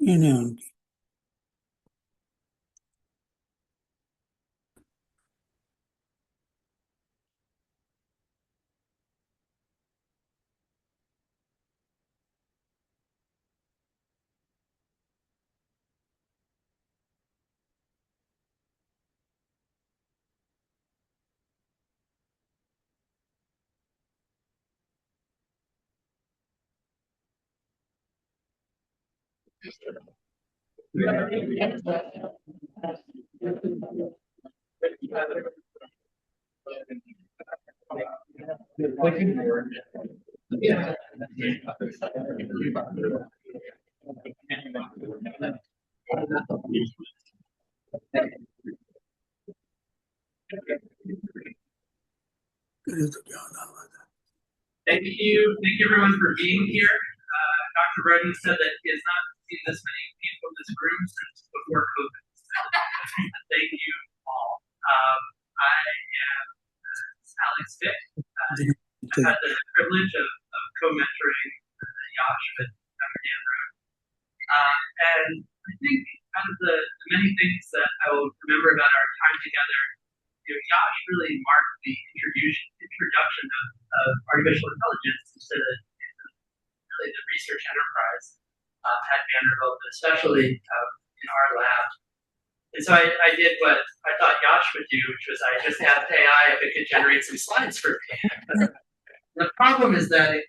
इन्हें उनकी करे तो क्या होना होगा। Thank you everyone for being here. Dr. Roden said that he has not seen this many people in this room since before COVID. Thank you all. I am Alex Vick. I've had the privilege of co-mentoring Yash with Dr. Dan Roden. And I think out of the many things that I will remember about our time together, Yash really marked the introduction of artificial intelligence into really the research enterprise at Vanderbilt, but especially in our lab. And so I did what I thought Yash would do, which was I just asked AI if it could generate some slides for me. The problem is that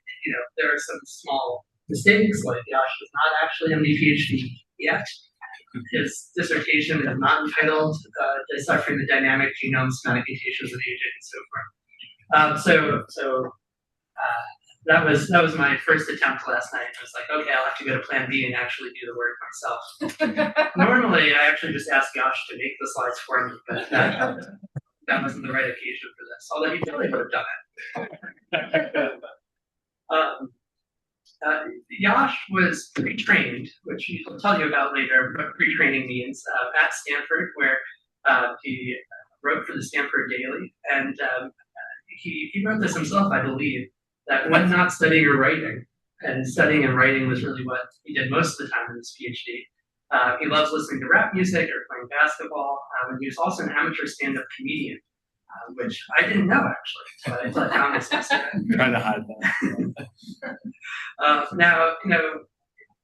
there are some small mistakes, like Yash does not actually have any PhD yet. His dissertation is not entitled Deciphering the Dynamic Genome Somatic Mutations of Aging and so forth. So that was my first attempt last night. I was like, okay, I'll have to go to plan B and actually do the work myself. Normally, I actually just ask Yash to make the slides for me, but that wasn't the right occasion for this, although he probably would have done it. Yash was pre-trained, which he'll tell you about later, what pre-training means, at Stanford, where he wrote for the Stanford Daily. And he wrote this himself, I believe, that when not studying or writing, and studying and writing was really what he did most of the time in his PhD. He loves listening to rap music or playing basketball, and he was also an amateur stand-up comedian. Which I didn't know actually, but I found this yesterday. Trying to hide that. Now,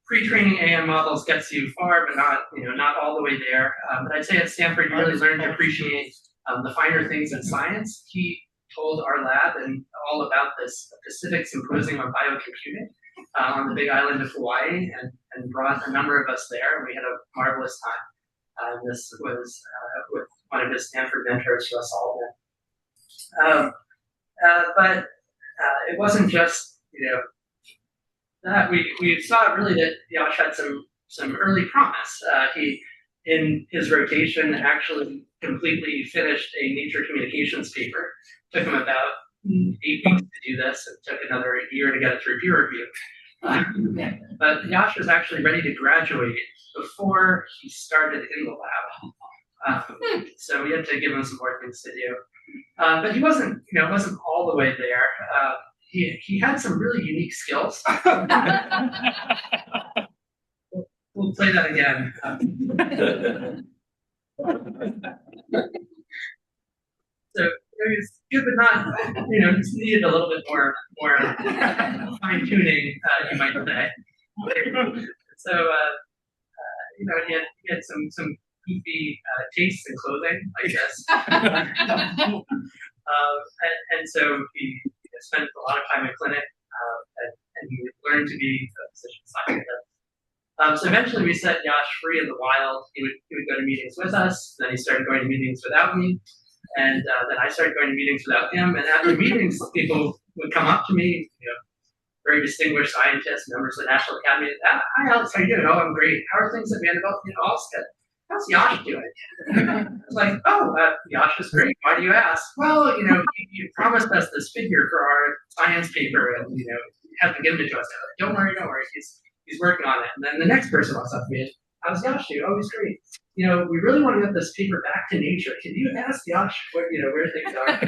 pre-training AM models gets you far, but not all the way there. But I'd say at Stanford, you really learn to appreciate the finer things in science. He told our lab and all about this Pacific Symposium on Biocomputing on the Big Island of Hawaii, and brought a number of us there, and we had a marvelous time. This was with one of his Stanford mentors, Russ Altman. But it wasn't just that we saw really that Yash had some early promise. He, in his rotation, actually completely finished a Nature Communications paper. Took him about 8 weeks to do this. It took another year to get it through peer review. But Yash was actually ready to graduate before he started in the lab. So we had to give him some more things to do. But he wasn't all the way there. He had some really unique skills. We'll play that again. So it was good, but not, just needed a little bit more fine tuning, you might say. So, he had some goofy tastes in clothing, I guess. And so he spent a lot of time in clinic, and he learned to be a physician scientist. So eventually we set Yash free in the wild. He would go to meetings with us. Then he started going to meetings without me. And then I started going to meetings without him. And at the meetings, people would come up to me, very distinguished scientists, members of the National Academy. Hi, Alex, how are you doing? Oh, I'm great. How are things at Vanderbilt? All good. How's Yash doing? I was like, Yash is great. Why do you ask? Well, you promised us this figure for our science paper, and you haven't given it to us. Like, don't worry. He's working on it. And then the next person walks up to me. How's Yash doing? Oh, he's great. We really want to get this paper back to Nature. Can you ask Yash where things are?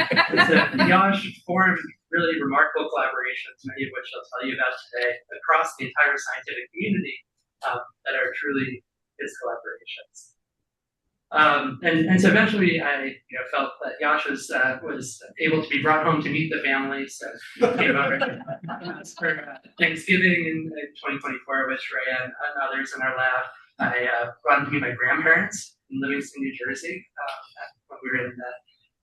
So Yash formed really remarkable collaborations, many of which I'll tell you about today, across the entire scientific community. that are truly his collaborations. And so eventually I felt that Yash was able to be brought home to meet the family, so he came over for Thanksgiving in 2024, which Rhea and others in our lab. I brought him to meet my grandparents in Livingston, New Jersey, when we were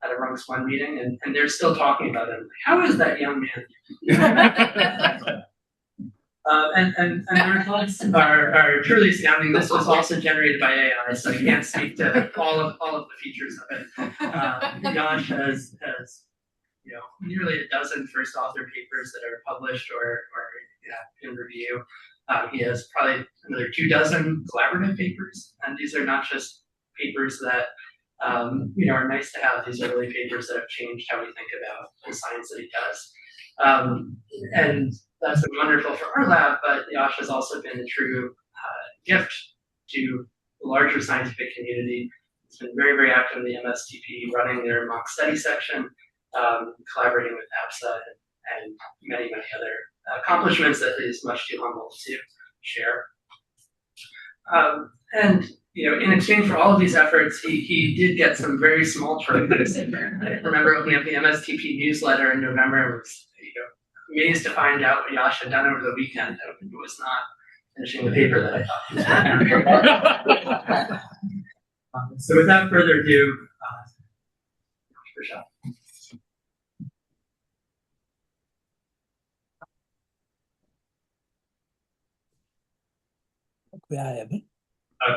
at a Runks One meeting, and they're still talking about him. How is that young man? And the results are truly astounding. This was also generated by AI, so I can't speak to all of the features of it. Yash has nearly a dozen first author papers that are published or in review. He has probably another 24 collaborative papers, and these are not just papers that are nice to have. These are really papers that have changed how we think about the science that he does. And that's been wonderful for our lab, but Yash has also been a true gift to the larger scientific community. He's been very, very active in the MSTP, running their mock study section, collaborating with APSA, and many, many other accomplishments that he is much too humble to share. And in exchange for all of these efforts, he did get some very small trophies. I remember opening up the MSTP newsletter in November and was amazed to find out what Yash had done over the weekend. It was not finishing the paper that I thought. So without further ado, Yash Pershad.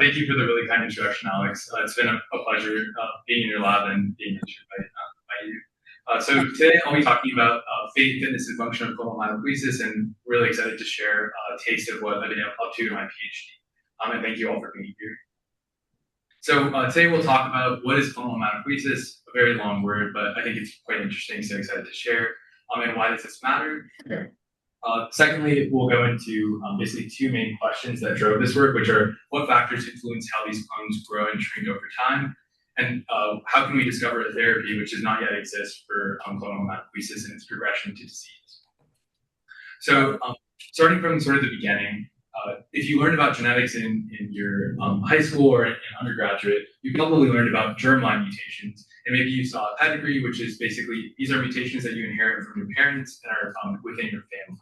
Thank you for the really kind introduction, Alex. It's been a pleasure being in your lab and being mentioned by you. So today I'll be talking about faith, fitness, and function of clonal hematopoiesis, and really excited to share a taste of what I've been up to in my PhD. And thank you all for being here. So today we'll talk about what is clonal hematopoiesis, a very long word, but I think it's quite interesting, so excited to share. And why does this matter? Secondly, we'll go into basically two main questions that drove this work, which are what factors influence how these clones grow and shrink over time, and how can we discover a therapy which does not yet exist for clonal hematopoiesis and its progression to disease. So starting from sort of the beginning, if you learned about genetics in your high school or in undergraduate, you probably learned about germline mutations. And maybe you saw a pedigree, which is basically, these are mutations that you inherit from your parents and are within your family.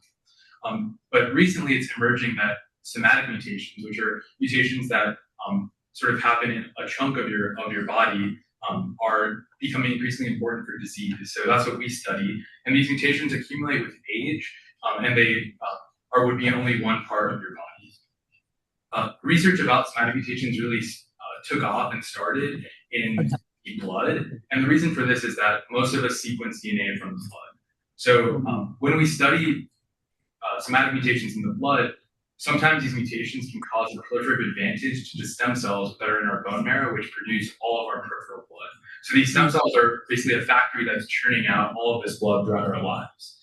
But recently it's emerging that somatic mutations, which are mutations that sort of happen in a chunk of your body, are becoming increasingly important for disease. So that's what we study. And these mutations accumulate with age, and they would be in only one part of your body. Research about somatic mutations really took off and started in the blood. And the reason for this is that most of us sequence DNA from the blood. So when we study somatic mutations in the blood, sometimes these mutations can cause a proliferative advantage to the stem cells that are in our bone marrow, which produce all of our peripheral blood. So these stem cells are basically a factory that's churning out all of this blood throughout our lives.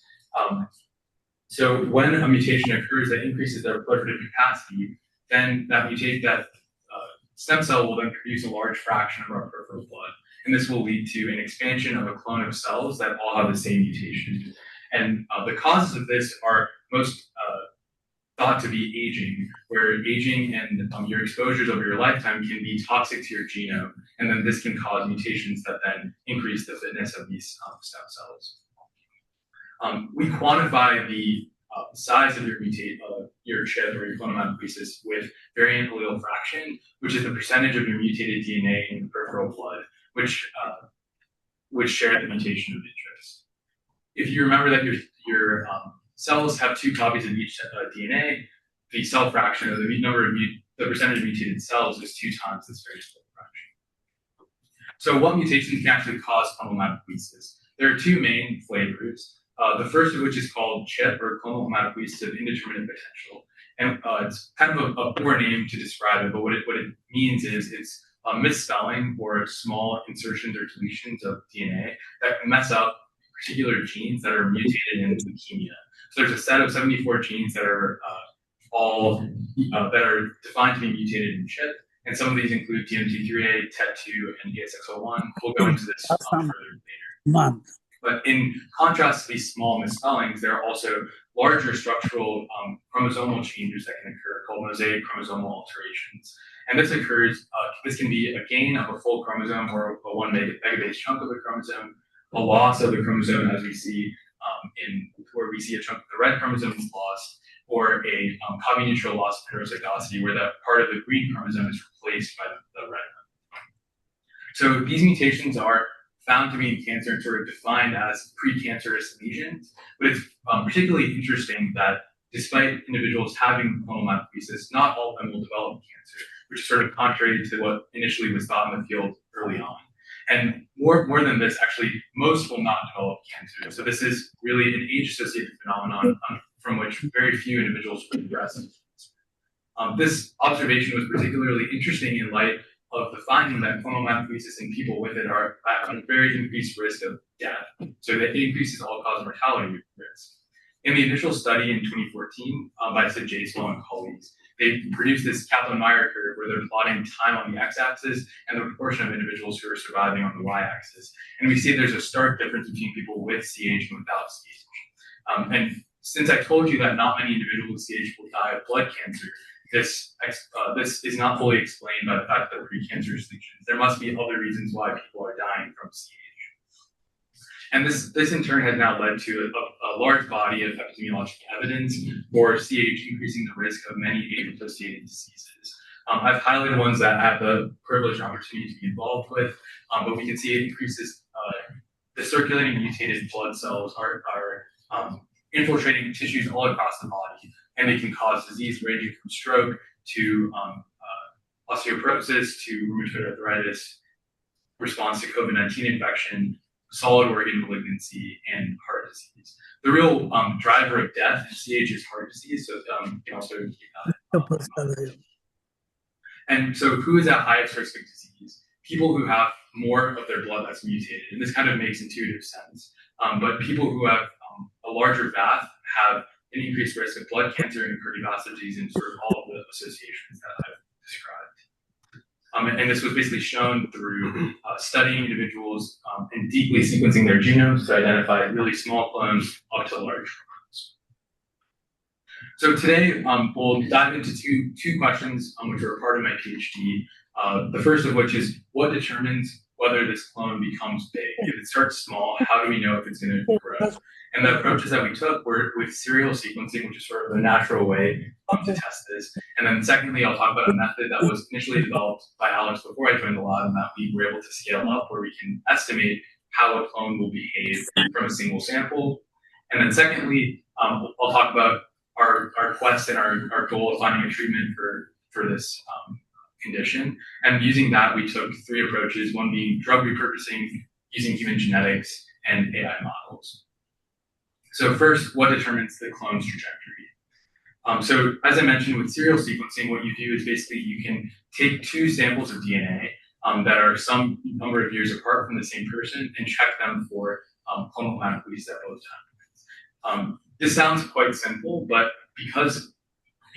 So when a mutation occurs that increases their proliferative capacity, then that stem cell will then produce a large fraction of our peripheral blood. And this will lead to an expansion of a clone of cells that all have the same mutation. And the causes of this are most thought to be aging, where aging and your exposures over your lifetime can be toxic to your genome. And then this can cause mutations that then increase the fitness of these stem cells. We quantify the size of your chip or your clonal hematopoiesis with variant allele fraction, which is the percentage of your mutated DNA in the peripheral blood, which share the mutation of interest. If you remember that your cells have two copies of each DNA, the cell fraction, or the percentage of mutated cells is 2 times this very small fraction. So what mutations can actually cause clonal hematopoiesis? There are two main flavors. The first of which is called CHIP, or clonal hematopoiesis of indeterminate potential. And it's kind of a poor name to describe it, but what it means is it's a misspelling or small insertions or deletions of DNA that mess up particular genes that are mutated in leukemia. So there's a set of 74 genes that are that are defined to be mutated in CHIP, and some of these include DMT3A, TET2, and ESX01. We'll go into this further later. But in contrast to these small misspellings, there are also larger structural chromosomal changes that can occur called mosaic chromosomal alterations. And this can be a gain of a full chromosome or a 1 megabase chunk of the chromosome, a loss of the chromosome as we see where we see a chunk of the red chromosome is lost, or a copy neutral loss of heterozygosity where that part of the green chromosome is replaced by the red chromosome. So these mutations are found to be in cancer and sort of defined as precancerous lesions, but it's particularly interesting that despite individuals having clonal hematopoiesis, not all of them will develop cancer, which is sort of contrary to what initially was thought in the field early on. And more than this, actually, most will not develop cancer. So this is really an age-associated phenomenon from which very few individuals progress. This observation was particularly interesting in light of the finding that clonal hematopoiesis in people with it are at a very increased risk of death. So that increases all-cause mortality risk. In the initial study in 2014 by Sid Jasewell and colleagues, they produced this Kaplan-Meier curve where they're plotting time on the x-axis and the proportion of individuals who are surviving on the y-axis. And we see there's a stark difference between people with CAH and without CAH. And since I told you that not many individuals with CAH will die of blood cancer, this is not fully explained by the fact that they're precancerous lesions. There must be other reasons why people are dying from CAH. And this in turn has now led to a large body of epidemiologic evidence for CAH increasing the risk of many age-associated diseases. I've highlighted ones that I have the privileged opportunity to be involved with, but we can see it increases the circulating mutated blood cells are infiltrating tissues all across the body, and they can cause disease ranging from stroke to osteoporosis to rheumatoid arthritis, response to COVID-19 infection, solid organ malignancy, and heart disease. The real driver of death in CAH is heart disease, so you can also and so who is at highest risk of disease? People who have more of their blood that's mutated, and this kind of makes intuitive sense. But people who have a larger VAF have an increased risk of blood cancer and cardiovascular disease and sort of all of the associations that I've described. And this was basically shown through studying individuals and deeply sequencing their genomes to identify really small clones up to large clones. So today we'll dive into two questions which are part of my PhD. The first of which is what determines whether this clone becomes big? If it starts small, how do we know if it's going to grow? And the approaches that we took were with serial sequencing, which is sort of the natural way to test this. And then secondly, I'll talk about a method that was initially developed by Alex before I joined the lab, and that we were able to scale up where we can estimate how a clone will behave from a single sample. And then secondly, I'll talk about our quest and our goal of finding a treatment for this condition. And using that, we took three approaches, one being drug repurposing, using human genetics, and AI models. So first, what determines the clone's trajectory? So as I mentioned with serial sequencing, what you do is basically you can take two samples of DNA that are some number of years apart from the same person and check them for clonal hematopoiesis at both time points. This sounds quite simple, but because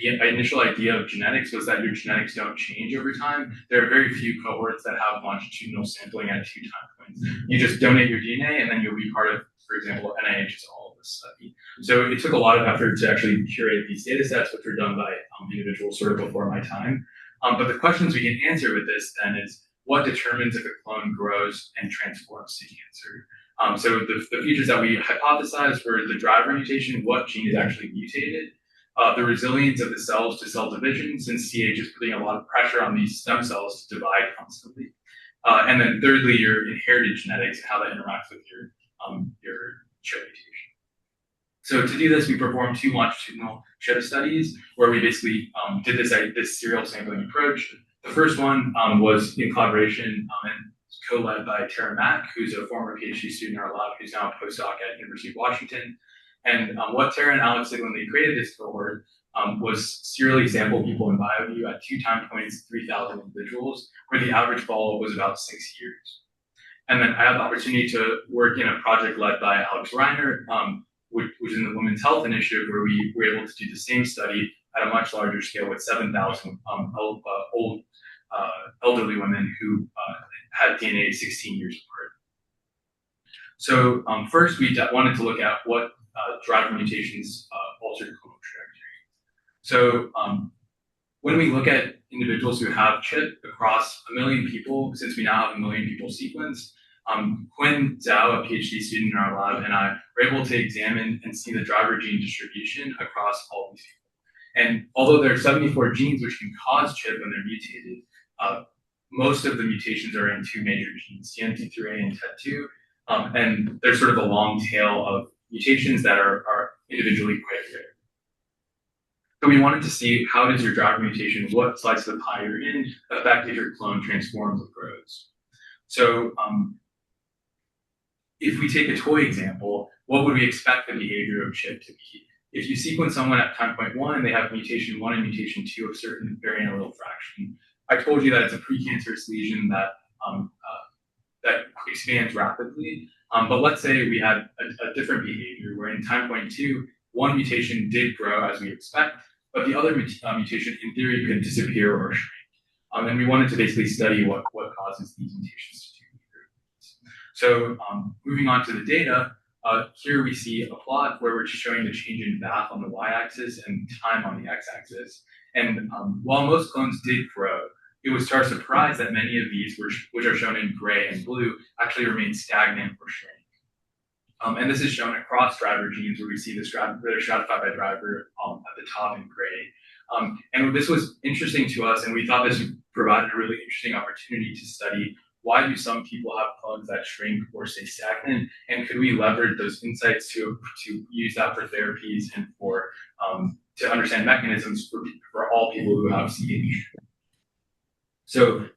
the initial idea of genetics was that your genetics don't change over time, there are very few cohorts that have longitudinal sampling at two time points. You just donate your DNA and then you'll be part of, for example, NIH's all of this study. So it took a lot of effort to actually curate these data sets, which were done by individuals sort of before my time. But the questions we can answer with this then is what determines if a clone grows and transforms to cancer? So the features that we hypothesized were the driver mutation, what gene is actually mutated, the resilience of the cells to cell division, since CAH is putting a lot of pressure on these stem cells to divide constantly. And then thirdly, your inherited genetics and how that interacts with your chip mutation. So to do this, we performed two longitudinal chip studies where we basically did this serial sampling approach. The first one was in collaboration and co-led by Tara Mack, who's a former PhD student in our lab, who's now a postdoc at University of Washington. And what Tara and Alex did when they created this cohort was serially sample people in BioView at two time points, 3,000 individuals, where the average follow-up was about 6 years. And then I had the opportunity to work in a project led by Alex Reiner, which is in the Women's Health Initiative, where we were able to do the same study at a much larger scale with 7,000 elderly women who had DNA 16 years apart. So first, we wanted to look at what driver mutations alter clonal trajectory. So when we look at individuals who have CHIP across 1 million people, since we now have 1 million people sequenced, Quinn Zhao, a PhD student in our lab, and I were able to examine and see the driver gene distribution across all these people. And although there are 74 genes which can cause CHIP when they're mutated, most of the mutations are in 2 major genes, TNT3A and TET2, and there's sort of a long tail of mutations that are individually quite rare. So we wanted to see how does your driver mutation, what slice of the pie you're in, affect if your clone transforms or grows. So if we take a toy example, what would we expect the behavior of CHIP to be? If you sequence someone at time point 1 and they have mutation 1 and mutation 2 of a certain variant allele fraction, I told you that it's a precancerous lesion that that expands rapidly. But let's say we had a different behavior where in time point 2, one mutation did grow as we expect, but the other mutation in theory could disappear or shrink. And we wanted to basically study what causes these mutations to do. So moving on to the data, here we see a plot where we're just showing the change in VAF on the y-axis and time on the x-axis. And while most clones did grow, it was to our surprise that many of these, which are shown in gray and blue, actually remain stagnant or shrank. And this is shown across driver genes where we see they're stratified by driver at the top in gray. And this was interesting to us, and we thought this provided a really interesting opportunity to study why do some people have clones that shrink or stay stagnant, and could we leverage those insights to use that for therapies and for to understand mechanisms for all people who have CH. So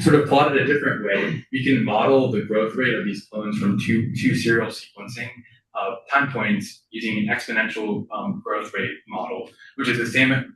sort of plotted a different way, we can model the growth rate of these clones from two serial sequencing time points using an exponential growth rate model, which is the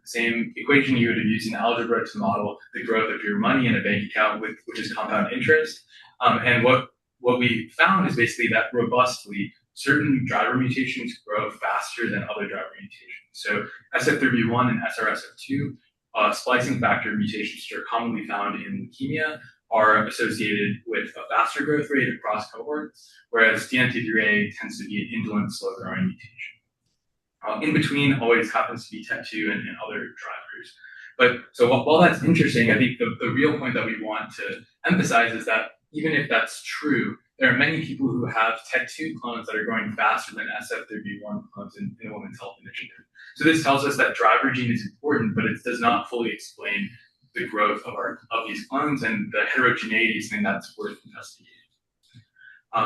same equation you would have used in algebra to model the growth of your money in a bank account, which is compound interest. And what we found is basically that robustly, certain driver mutations grow faster than other driver mutations. So SF3B1 and SRSF2, splicing factor mutations that are commonly found in leukemia are associated with a faster growth rate across cohorts, whereas DNT3A tends to be an indolent, slow-growing mutation. In between always happens to be TET2 and other drivers. But so while that's interesting, I think the real point that we want to emphasize is that even if that's true, there are many people who have TET2 clones that are growing faster than SF3B1 clones in a Women's Health Initiative. So this tells us that driver gene is important, but it does not fully explain the growth of these clones, and the heterogeneity is something that's worth investigating.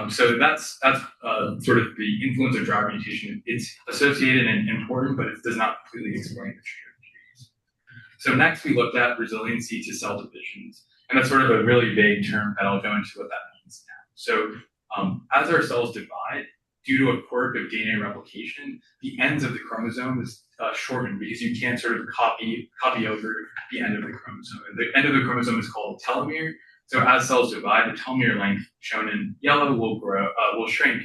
So that's sort of the influence of driver mutation. It's associated and important, but it does not completely explain the trajectories. So next we looked at resiliency to cell divisions, and that's sort of a really vague term that I'll go into what that means now. So as our cells divide, due to a quirk of DNA replication, the ends of the chromosomes shorten because you can't sort of copy over the end of the chromosome. And the end of the chromosome is called a telomere. So as cells divide, the telomere length shown in yellow will shrink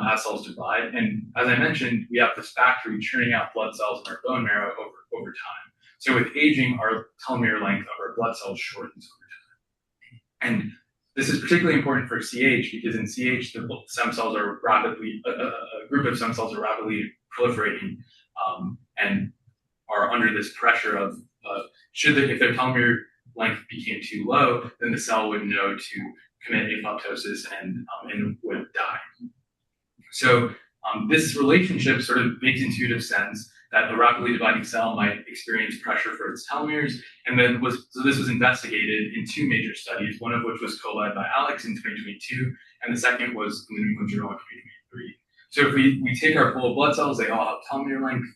as cells divide. And as I mentioned, we have this factory churning out blood cells in our bone marrow over time. So with aging, our telomere length of our blood cells shortens over time. And this is particularly important for CH because in CH, the stem cells are rapidly, a group of stem cells are rapidly proliferating and are under this pressure of, if their telomere length became too low, then the cell would know to commit apoptosis and would die. So this relationship sort of makes intuitive sense that a rapidly dividing cell might experience pressure for its telomeres, and then this was investigated in 2 major studies, one of which was co-led by Alex in 2022, and the second was in the New England Journal in 2023. So if we take our pool of blood cells, they all have telomere length.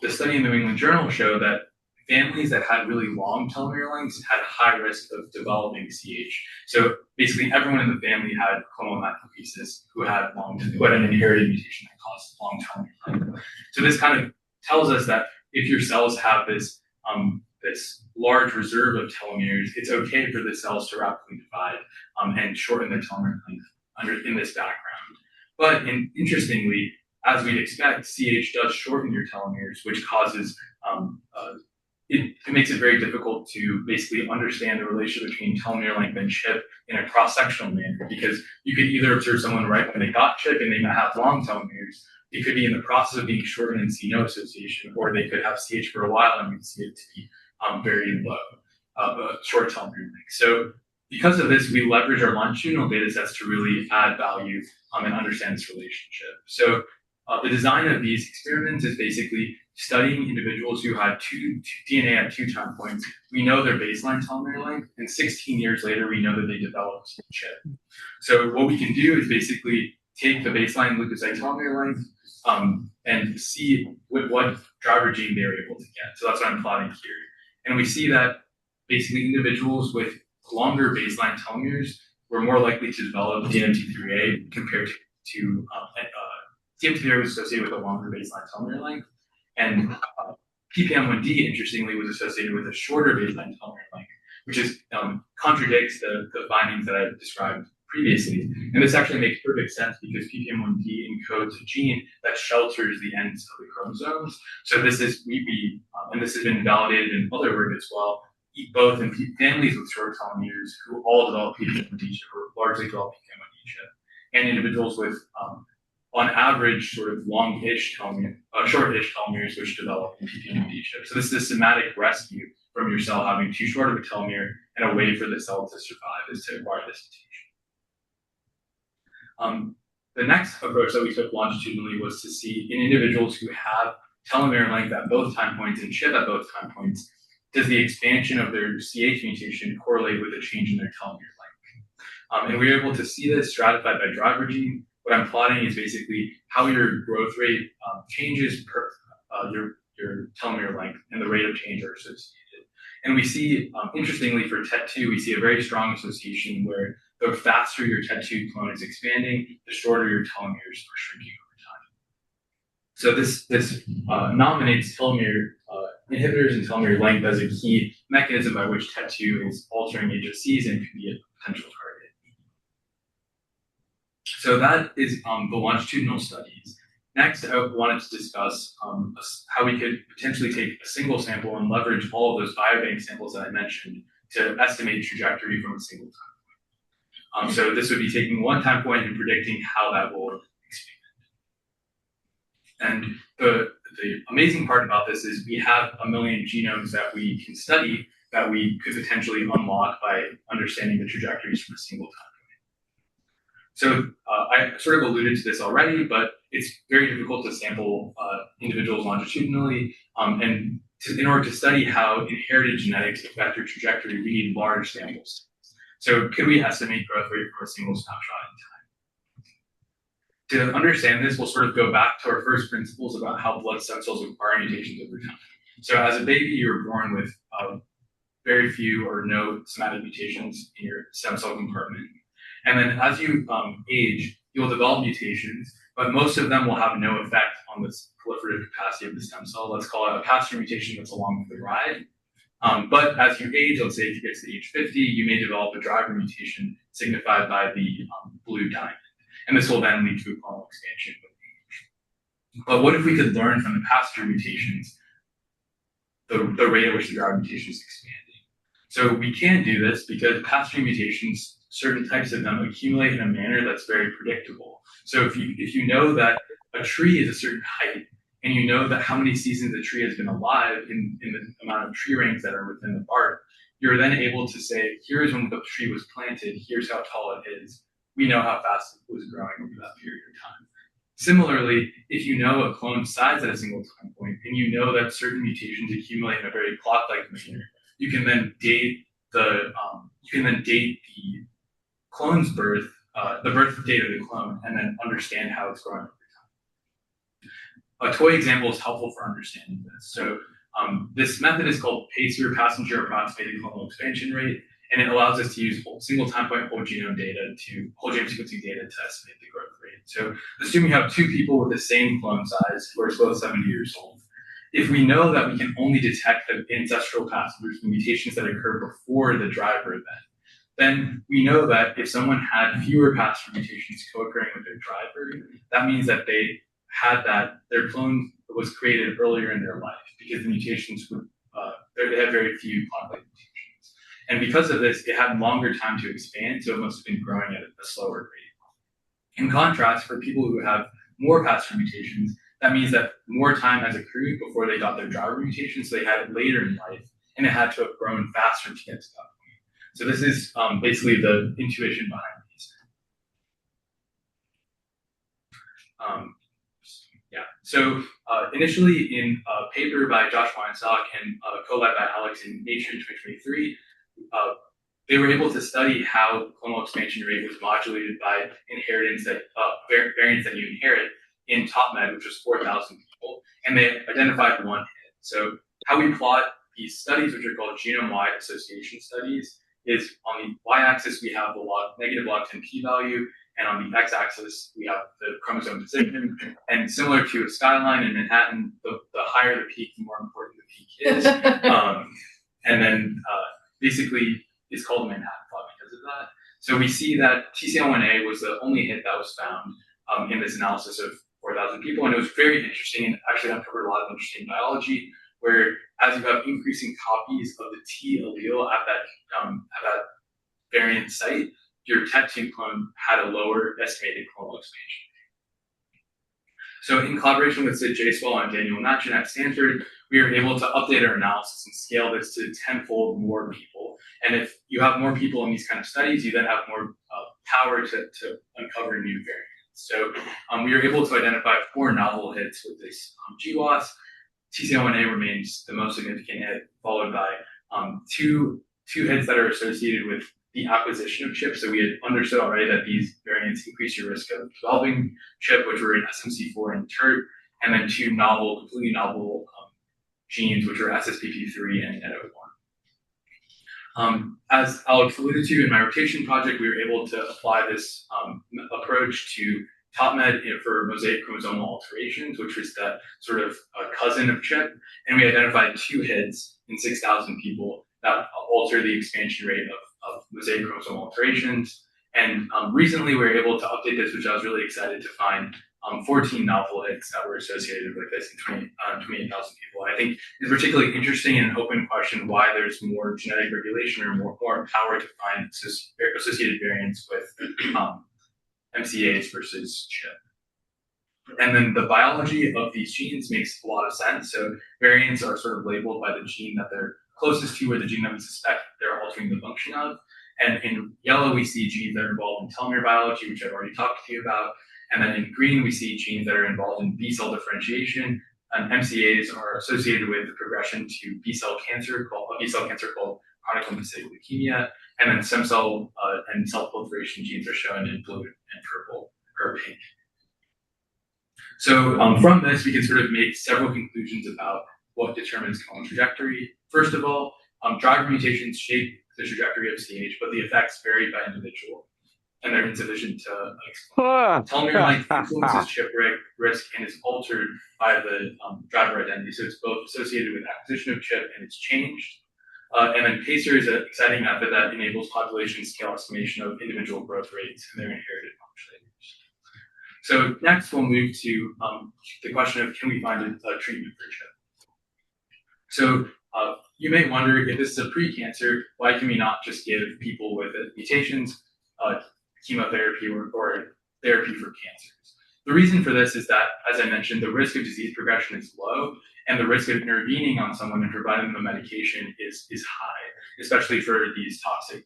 The study in the New England Journal showed that families that had really long telomere lengths had high risk of developing CH. So basically everyone in the family had clonal hematopoiesis who had an inherited mutation that caused long telomere length. So this kind of tells us that if your cells have this large reserve of telomeres, it's okay for the cells to rapidly divide and shorten their telomere length in this background. But interestingly, as we'd expect, CH does shorten your telomeres, which causes it makes it very difficult to basically understand the relationship between telomere length and chip in a cross-sectional manner, because you could either observe someone right when they got chip and they might have long telomeres. It could be in the process of being shortened and see no association, or they could have CH for a while and we see it to be very low, short telomere length. So because of this, we leverage our longitudinal data sets to really add value and understand this relationship. So the design of these experiments is basically studying individuals who had DNA at 2 time points. We know their baseline telomere length, and 16 years later, we know that they developed chip. So what we can do is basically take the baseline leukocyte telomere length and see what driver gene they were able to get. So that's what I'm plotting here. And we see that basically individuals with longer baseline telomeres were more likely to develop DNMT3A compared to DNMT3A was associated with a longer baseline telomere length, and PPM1D, interestingly, was associated with a shorter baseline telomere length, which is contradicts the findings that I described previously. And this actually makes perfect sense because PPM1D encodes a gene that shelters the ends of the chromosomes. So this is and this has been validated in other work as well, both in families with short telomeres who all develop PPM1D chip or largely develop PPM1D chip, and individuals with on average, sort of long-ish telomere, short-ish telomeres which develop in PPM1D chip. So this is a somatic rescue from your cell having too short of a telomere, and a way for the cell to survive is to acquire this mutation. The next approach that we took longitudinally was to see in individuals who have telomere length at both time points and chip at both time points, does the expansion of their CH mutation correlate with a change in their telomere length? And we were able to see this stratified by driver gene. What I'm plotting is basically how your growth rate changes per your telomere length, and the rate of change are associated. And we see, interestingly, for TET2, we see a very strong association where the faster your TET2 clone is expanding, the shorter your telomeres are shrinking over time. So this nominates telomere inhibitors and telomere length as a key mechanism by which TET2 is altering HSCs and could be a potential target. So that is the longitudinal studies. Next, I wanted to discuss how we could potentially take a single sample and leverage all of those biobank samples that I mentioned to estimate trajectory from a single time point. So this would be taking one time point and predicting how that will expand. And the amazing part about this is we have 1 million genomes that we can study that we could potentially unlock by understanding the trajectories from a single time. So I sort of alluded to this already, but it's very difficult to sample individuals longitudinally. And in order to study how inherited genetics affect your trajectory, we need large samples. So could we estimate growth rate from a single snapshot in time? To understand this, we'll sort of go back to our first principles about how blood stem cells acquire mutations over time. So as a baby, you're born with very few or no somatic mutations in your stem cell compartment. And then as you age, you'll develop mutations, but most of them will have no effect on the proliferative capacity of the stem cell. Let's call it a pass-through mutation that's along for the ride. But as you age, let's say if you get to age 50, you may develop a driver mutation signified by the blue diamond. And this will then lead to a clonal expansion with age. But what if we could learn from the pass-through mutations the rate at which the driver mutation is expanding? So we can do this because pass-through mutations, certain types of them accumulate in a manner that's very predictable. So if you know that a tree is a certain height, and you know that how many seasons a tree has been alive in the amount of tree rings that are within the bark, you're then able to say, here's when the tree was planted, here's how tall it is. We know how fast it was growing over that period of time. Similarly, if you know a clone's size at a single time point, and you know that certain mutations accumulate in a very clock-like manner, you can then date the clone's birth, the birth date of the clone, and then understand how it's growing over time. A toy example is helpful for understanding this. So this method is called PACER, Passenger Approximated Clonal Expansion Rate, and it allows us to use single time point whole genome sequencing data to estimate the growth rate. So assume you have two people with the same clone size who are both 70 years old. If we know that we can only detect the ancestral passengers, the mutations that occur before the driver event, then we know that if someone had fewer pass-through mutations co-occurring with their driver, that means that their clone was created earlier in their life because the mutations would they had very few clone-like mutations. And because of this, it had longer time to expand, so it must have been growing at a slower rate. In contrast, for people who have more pass-through mutations, that means that more time has accrued before they got their driver mutation, so they had it later in life, and it had to have grown faster to get to that point. So this is basically the intuition behind these. So initially in a paper by Josh Weinstock and co-led by Alex in Nature in 2023, they were able to study how clonal expansion rate was modulated by inheritance that variants that you inherit in TopMed, which was 4,000 people, and they identified one hit. So how we plot these studies, which are called genome-wide association studies, is on the y-axis we have the negative log 10 p-value, and on the x-axis we have the chromosome position. And similar to a skyline in Manhattan, the higher the peak, the more important the peak is. And then basically it's called the Manhattan plot because of that. So we see that TCL1A was the only hit that was found in this analysis of 4,000 people, and it was very interesting and actually uncovered a lot of interesting biology, where as you have increasing copies of the T allele at that variant site, your TET2 clone had a lower estimated clonal expansion. So in collaboration with Sid Jaiswal and Daniel Nachin at Stanford, we were able to update our analysis and scale this to tenfold more people. And if you have more people in these kind of studies, you then have more power to uncover new variants. So we were able to identify 4 novel hits with this GWAS. TCL1A remains the most significant hit, followed by two hits that are associated with the acquisition of CHIP. So we had understood already that these variants increase your risk of developing CHIP, which were in SMC4 and TERT, and then 2 completely novel genes, which were SSPP3 and NO1. As Alex alluded to, in my rotation project, we were able to apply this approach to TopMed for mosaic chromosomal alterations, which was that sort of cousin of CHIP, and we identified 2 hits in 6,000 people that alter the expansion rate of mosaic chromosomal alterations. And recently we were able to update this, which I was really excited to find 14 novel hits that were associated with this in 28,000 people. I think it's particularly interesting and an open question why there's more genetic regulation or more power to find associated variants with MCAs versus CHIP. And then the biology of these genes makes a lot of sense. So variants are sort of labeled by the gene that they're closest to, or the gene that we suspect they're altering the function of. And in yellow, we see genes that are involved in telomere biology, which I've already talked to you about. And then in green, we see genes that are involved in B-cell differentiation. And MCAs are associated with the progression to B-cell cancer called chronic lymphocytic leukemia. And then stem cell and cell proliferation genes are shown in blue and purple or pink. So from this, we can sort of make several conclusions about what determines clone trajectory. First of all, driver mutations shape the trajectory of CH, but the effects vary by individual, and they're insufficient to explain. Telomere length influences CHIP risk and is altered by the driver identity. So it's both associated with acquisition of CHIP and it's changed. And then PACER is an exciting method that enables population scale estimation of individual growth rates and their inherited modulators. So next we'll move to the question of, can we find a treatment for CHIP? So you may wonder, if this is a pre-cancer, why can we not just give people with mutations chemotherapy or therapy for cancers? The reason for this is that, as I mentioned, the risk of disease progression is low, and the risk of intervening on someone and providing them medication is high, especially for these toxic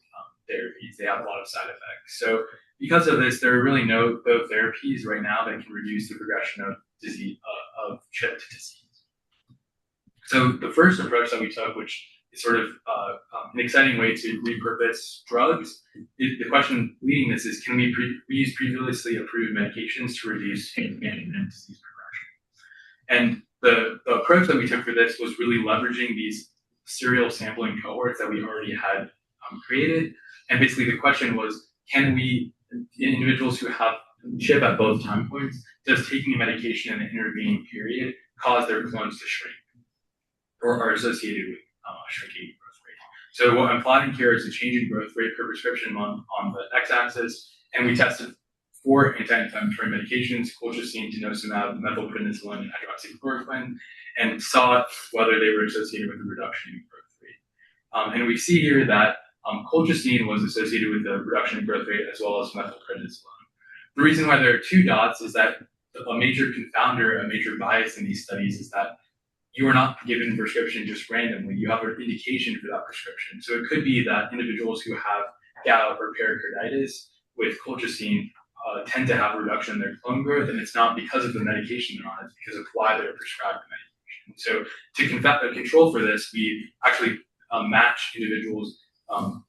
therapies. They have a lot of side effects. So because of this, there are really no therapies right now that can reduce the progression of disease of CHIP to disease. So the first approach that we took, which is sort of an exciting way to repurpose drugs, the question leading this is, can we use previously approved medications to reduce pain and disease progression? And the approach that we took for this was really leveraging these serial sampling cohorts that we already had created. And basically the question was, can we, in individuals who have CHIP at both time points, does taking a medication in the intervening period cause their clones to shrink or are associated with shrinking growth rate? So what I'm plotting here is a change in growth rate per prescription month on the x-axis, and we tested 4 anti-inflammatory medications, colchicine, denosumab, methylprednisolone, and hydroxychloroquine, and saw whether they were associated with a reduction in growth And we see here that colchicine was associated with a reduction in growth rate as well as methylprednisolone. The reason why there are two dots is that a major confounder, a major bias in these studies is that you are not given a prescription just randomly. You have an indication for that prescription. So it could be that individuals who have gout or pericarditis with colchicine tend to have a reduction in their clone growth, and it's not because of the medication they're on, it's because of why they're prescribed the medication. So to control for this, we actually match individuals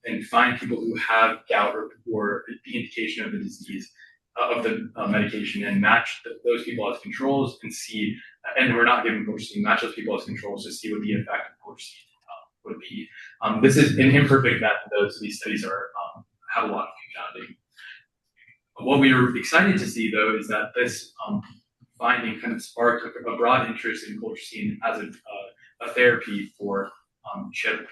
and find people who have gout or the indication of the disease of the medication and match those people as controls and see, and we're not giving colchicine, match those people as controls to see what the effect of colchicine would be. This is an imperfect method, though, so these studies are have a lot of confounding. What we are excited to see, though, is that this finding kind of sparked a broad interest in colchicine as a therapy for CHIP,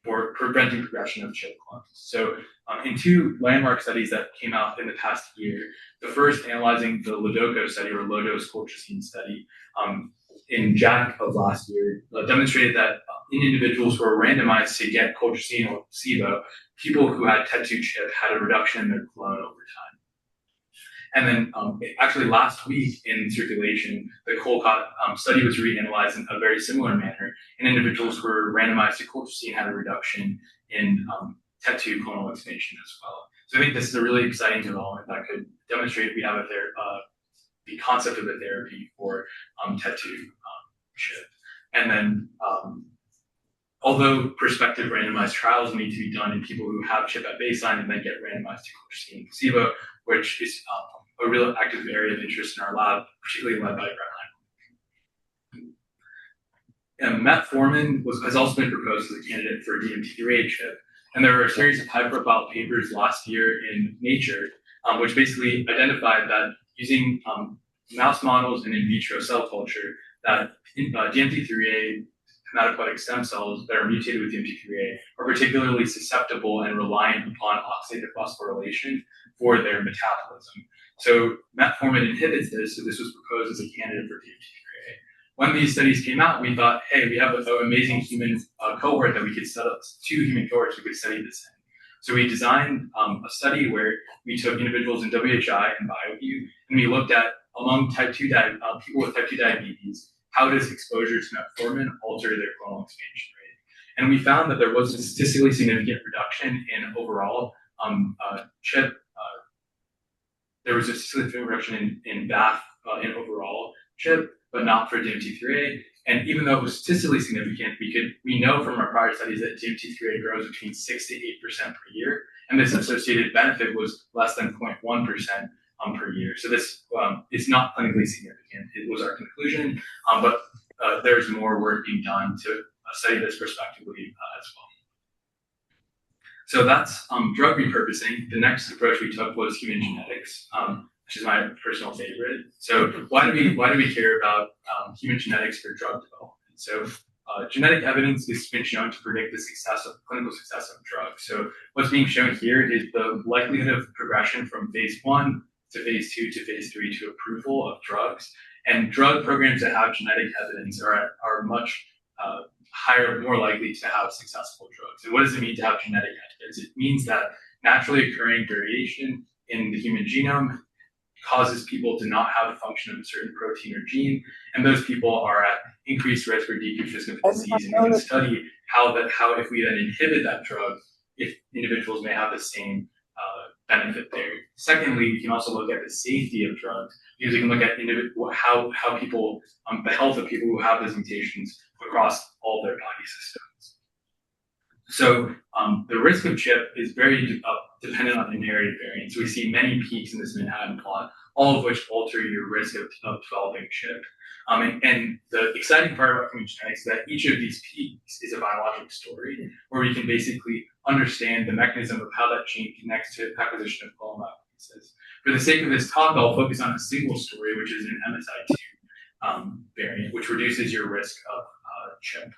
for preventing progression of CHIP clones. So in two landmark studies that came out in the past year, the first analyzing the LODOCO study or low-dose colchicine study in Jack of last year demonstrated that in individuals who were randomized to get colchicine or placebo, people who had TET2 CHIP had a reduction in their clone over time. And then actually last week in Circulation, the Colcott study was reanalyzed in a very similar manner, and individuals who were randomized to colchicine had a reduction in TET2 clonal expansion as well. So I think this is a really exciting development that could demonstrate we have the concept of a therapy for TET2 CHIP. And then although prospective randomized trials need to be done in people who have CHIP at baseline and then get randomized to colchicine and placebo, which is a real active area of interest in our lab, particularly led by Brett Heinlein. And metformin has also been proposed as a candidate for DMT3A CHIP. And there were a series of high-profile papers last year in Nature, which basically identified that using mouse models and in vitro cell culture, that DMT3A hematopoietic stem cells that are mutated with DMT3A are particularly susceptible and reliant upon oxidative phosphorylation for their metabolism. So metformin inhibits this, so this was proposed as a candidate for DMT3A. When these studies came out, we thought, hey, we have an amazing human cohort that we could set up, 2 human cohorts we could study this in. So we designed a study where we took individuals in WHI and BioView, and we looked at among people with type 2 diabetes, how does exposure to metformin alter their clonal expansion rate? And we found that there was a statistically significant reduction in overall CHIP. There was a significant reduction in BAF in overall CHIP, but not for DMT3A. And even though it was statistically significant, we know from our prior studies that DMT3A grows between 6 to 8% per year, and this associated benefit was less than 0.1% per year. So this is not clinically significant. It was our conclusion, but there's more work being done to study this prospectively as well. So that's drug repurposing. The next approach we took was human genetics, which is my personal favorite. So why do we care about human genetics for drug development? So genetic evidence has been shown to predict the clinical success of drugs. So what's being shown here is the likelihood of progression from phase 1 to phase 2 to phase 3 to approval of drugs. And drug programs that have genetic evidence are much higher, more likely to have successful drugs. And what does it mean to have genetic evidence? It means that naturally occurring variation in the human genome causes people to not have a function of a certain protein or gene, and those people are at increased risk for decreased risk of disease. And we can study how if we then inhibit that drug, if individuals may have the same benefit there. Secondly, we can also look at the safety of drugs, because we can look at how people, the health of people who have those mutations across all their body systems. So the risk of CHIP is very dependent on inherited variants. We see many peaks in this Manhattan plot, all of which alter your risk of developing CHIP. And the exciting part about human genetics is that each of these peaks is a biologic story where we can basically understand the mechanism of how that gene connects to acquisition of clonal pieces. For the sake of this talk, I'll focus on a single story, which is an MSI2 variant, which reduces your risk of CHIP.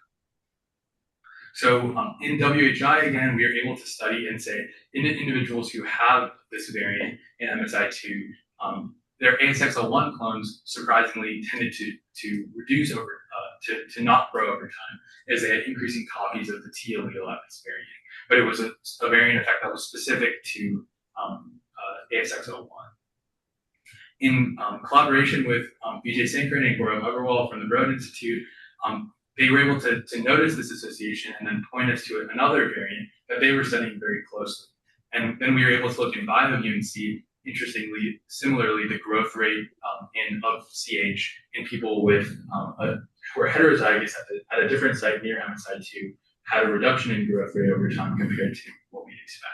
So in WHI, again, we are able to study and say in individuals who have this variant in MSI2, their ASXL1 clones surprisingly tended to reduce over to not grow over time is they had increasing copies of the T allele at this variant. But it was a variant effect that was specific to ASXL1. In collaboration with Vijay Sankaran and Gaurav Agarwal from the Broad Institute, they were able to notice this association and then point us to another variant that they were studying very closely. And then we were able to look in BioView and see, interestingly, similarly, the growth rate of CH in people with who are heterozygous at a different site near MSI2 had a reduction in growth rate over time compared to what we'd expect.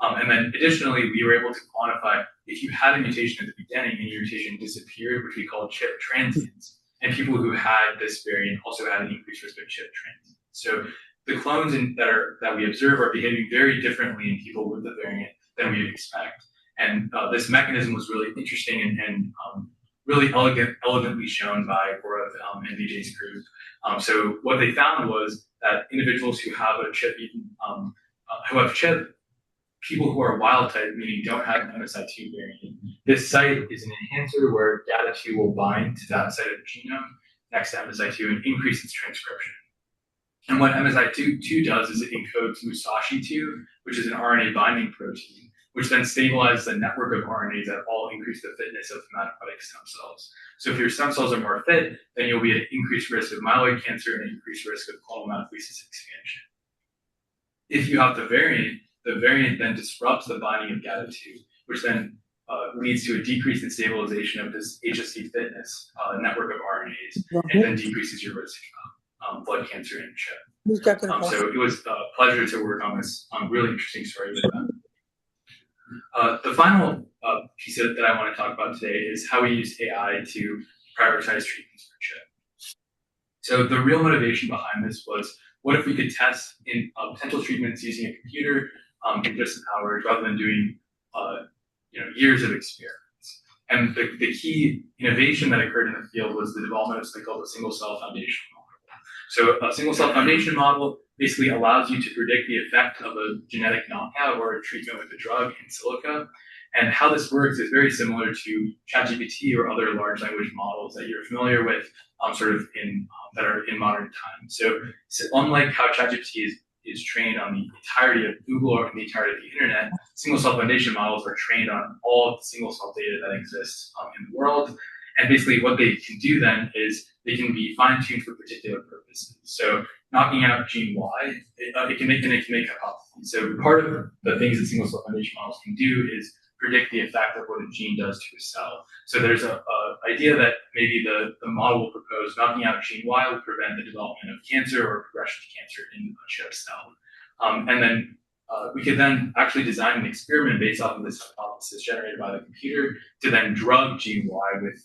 And then additionally, we were able to quantify if you had a mutation at the beginning and your mutation disappeared, which we call CHIP transients, and people who had this variant also had an increased risk of CHIP transients. So the clones that we observe are behaving very differently in people with the variant than we'd expect. And this mechanism was really interesting and really elegantly shown by Gaurav and Vijay's group. So what they found was that individuals who have a CHIP, who have CHIP, people who are wild type, meaning don't have an MSI2 variant, this site is an enhancer where GATA2 will bind to that site of the genome next to MSI2 and increase its transcription. And what MSI2 does is it encodes Musashi2, which is an RNA binding protein, which then stabilizes a network of RNAs that all increase the fitness of hematopoietic stem cells. So if your stem cells are more fit, then you'll be at an increased risk of myeloid cancer and an increased risk of clonal hematopoiesis expansion. If you have the variant then disrupts the binding of GATA2, which then leads to a decrease in stabilization of this HSC fitness network of RNAs, and then decreases your risk of blood cancer and CHIP. So it was a pleasure to work on this really interesting story with them. The final piece that I want to talk about today is how we use AI to prioritize treatments for CHIP. So the real motivation behind this was, what if we could test in potential treatments using a computer in just some hours rather than doing years of experiments? And the key innovation that occurred in the field was the development of something called a single cell foundation model. So a single cell foundation model basically allows you to predict the effect of a genetic knockout or a treatment with a drug in silico. And how this works is very similar to ChatGPT or other large language models that you're familiar with, that are in modern times. So unlike how ChatGPT is trained on the entirety of Google or the entirety of the internet, single cell foundation models are trained on all of the single cell data that exists in the world. And basically what they can do then is they can be fine-tuned for particular purposes. So knocking out gene Y, it can make hypotheses. So part of the things that single cell foundation models can do is predict the effect of what a gene does to a cell. So there's a idea that maybe the model will propose knocking out gene Y will prevent the development of cancer or progression to cancer in a CHIP cell. And then we could then actually design an experiment based off of this hypothesis generated by the computer to then drug gene Y with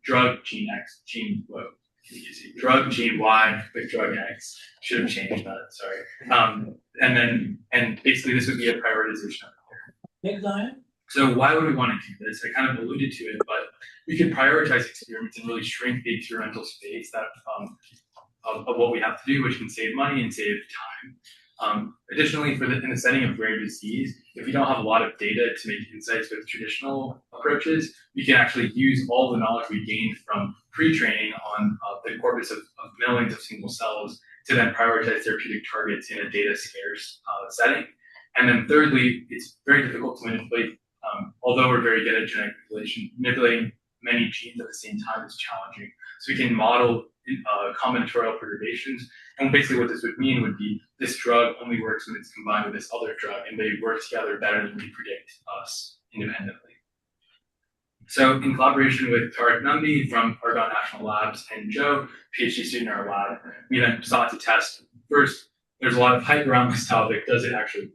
drug gene X, drug gene Y with drug X. Should have changed that, sorry. And basically this would be a prioritization of care. So why would we want to do this? I kind of alluded to it, but we could prioritize experiments and really shrink the experimental space that of what we have to do, which can save money and save time. Additionally, in the setting of rare disease, if you don't have a lot of data to make insights with traditional approaches, we can actually use all the knowledge we gained from pre-training on the corpus of millions of single cells to then prioritize therapeutic targets in a data scarce setting. And then thirdly, it's very difficult to manipulate. Although we're very good at genetic manipulation, manipulating many genes at the same time is challenging. So we can model combinatorial perturbations. And basically what this would mean would be this drug only works when it's combined with this other drug, and they work together better than we predict us independently. So in collaboration with Tariq Nundy from Argonne National Labs and Joe, PhD student in our lab, we then sought to test, first, there's a lot of hype around this topic, does it actually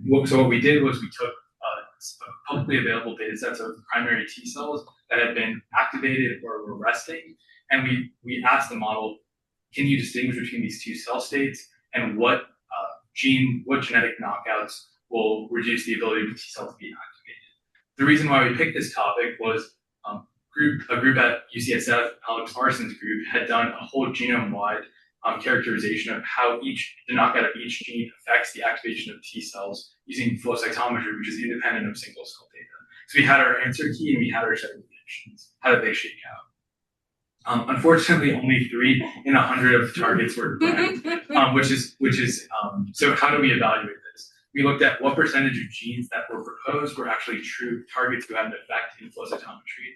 work? So what we did was we took publicly available data sets of primary T cells that had been activated or were resting, and we asked the model, can you distinguish between these two cell states, and what genetic knockouts will reduce the ability of the T cell to be activated? The reason why we picked this topic was a group at UCSF, Alex Arson's group, had done a whole genome-wide characterization of how the knockout of each gene affects the activation of T cells using flow cytometry, which is independent of single cell data. So we had our answer key and we had our set of predictions. How did they shake out? Unfortunately, only 3 in 100 of targets were correct, so how do we evaluate this? We looked at what percentage of genes that were proposed were actually true targets who had an effect in flow cytometry,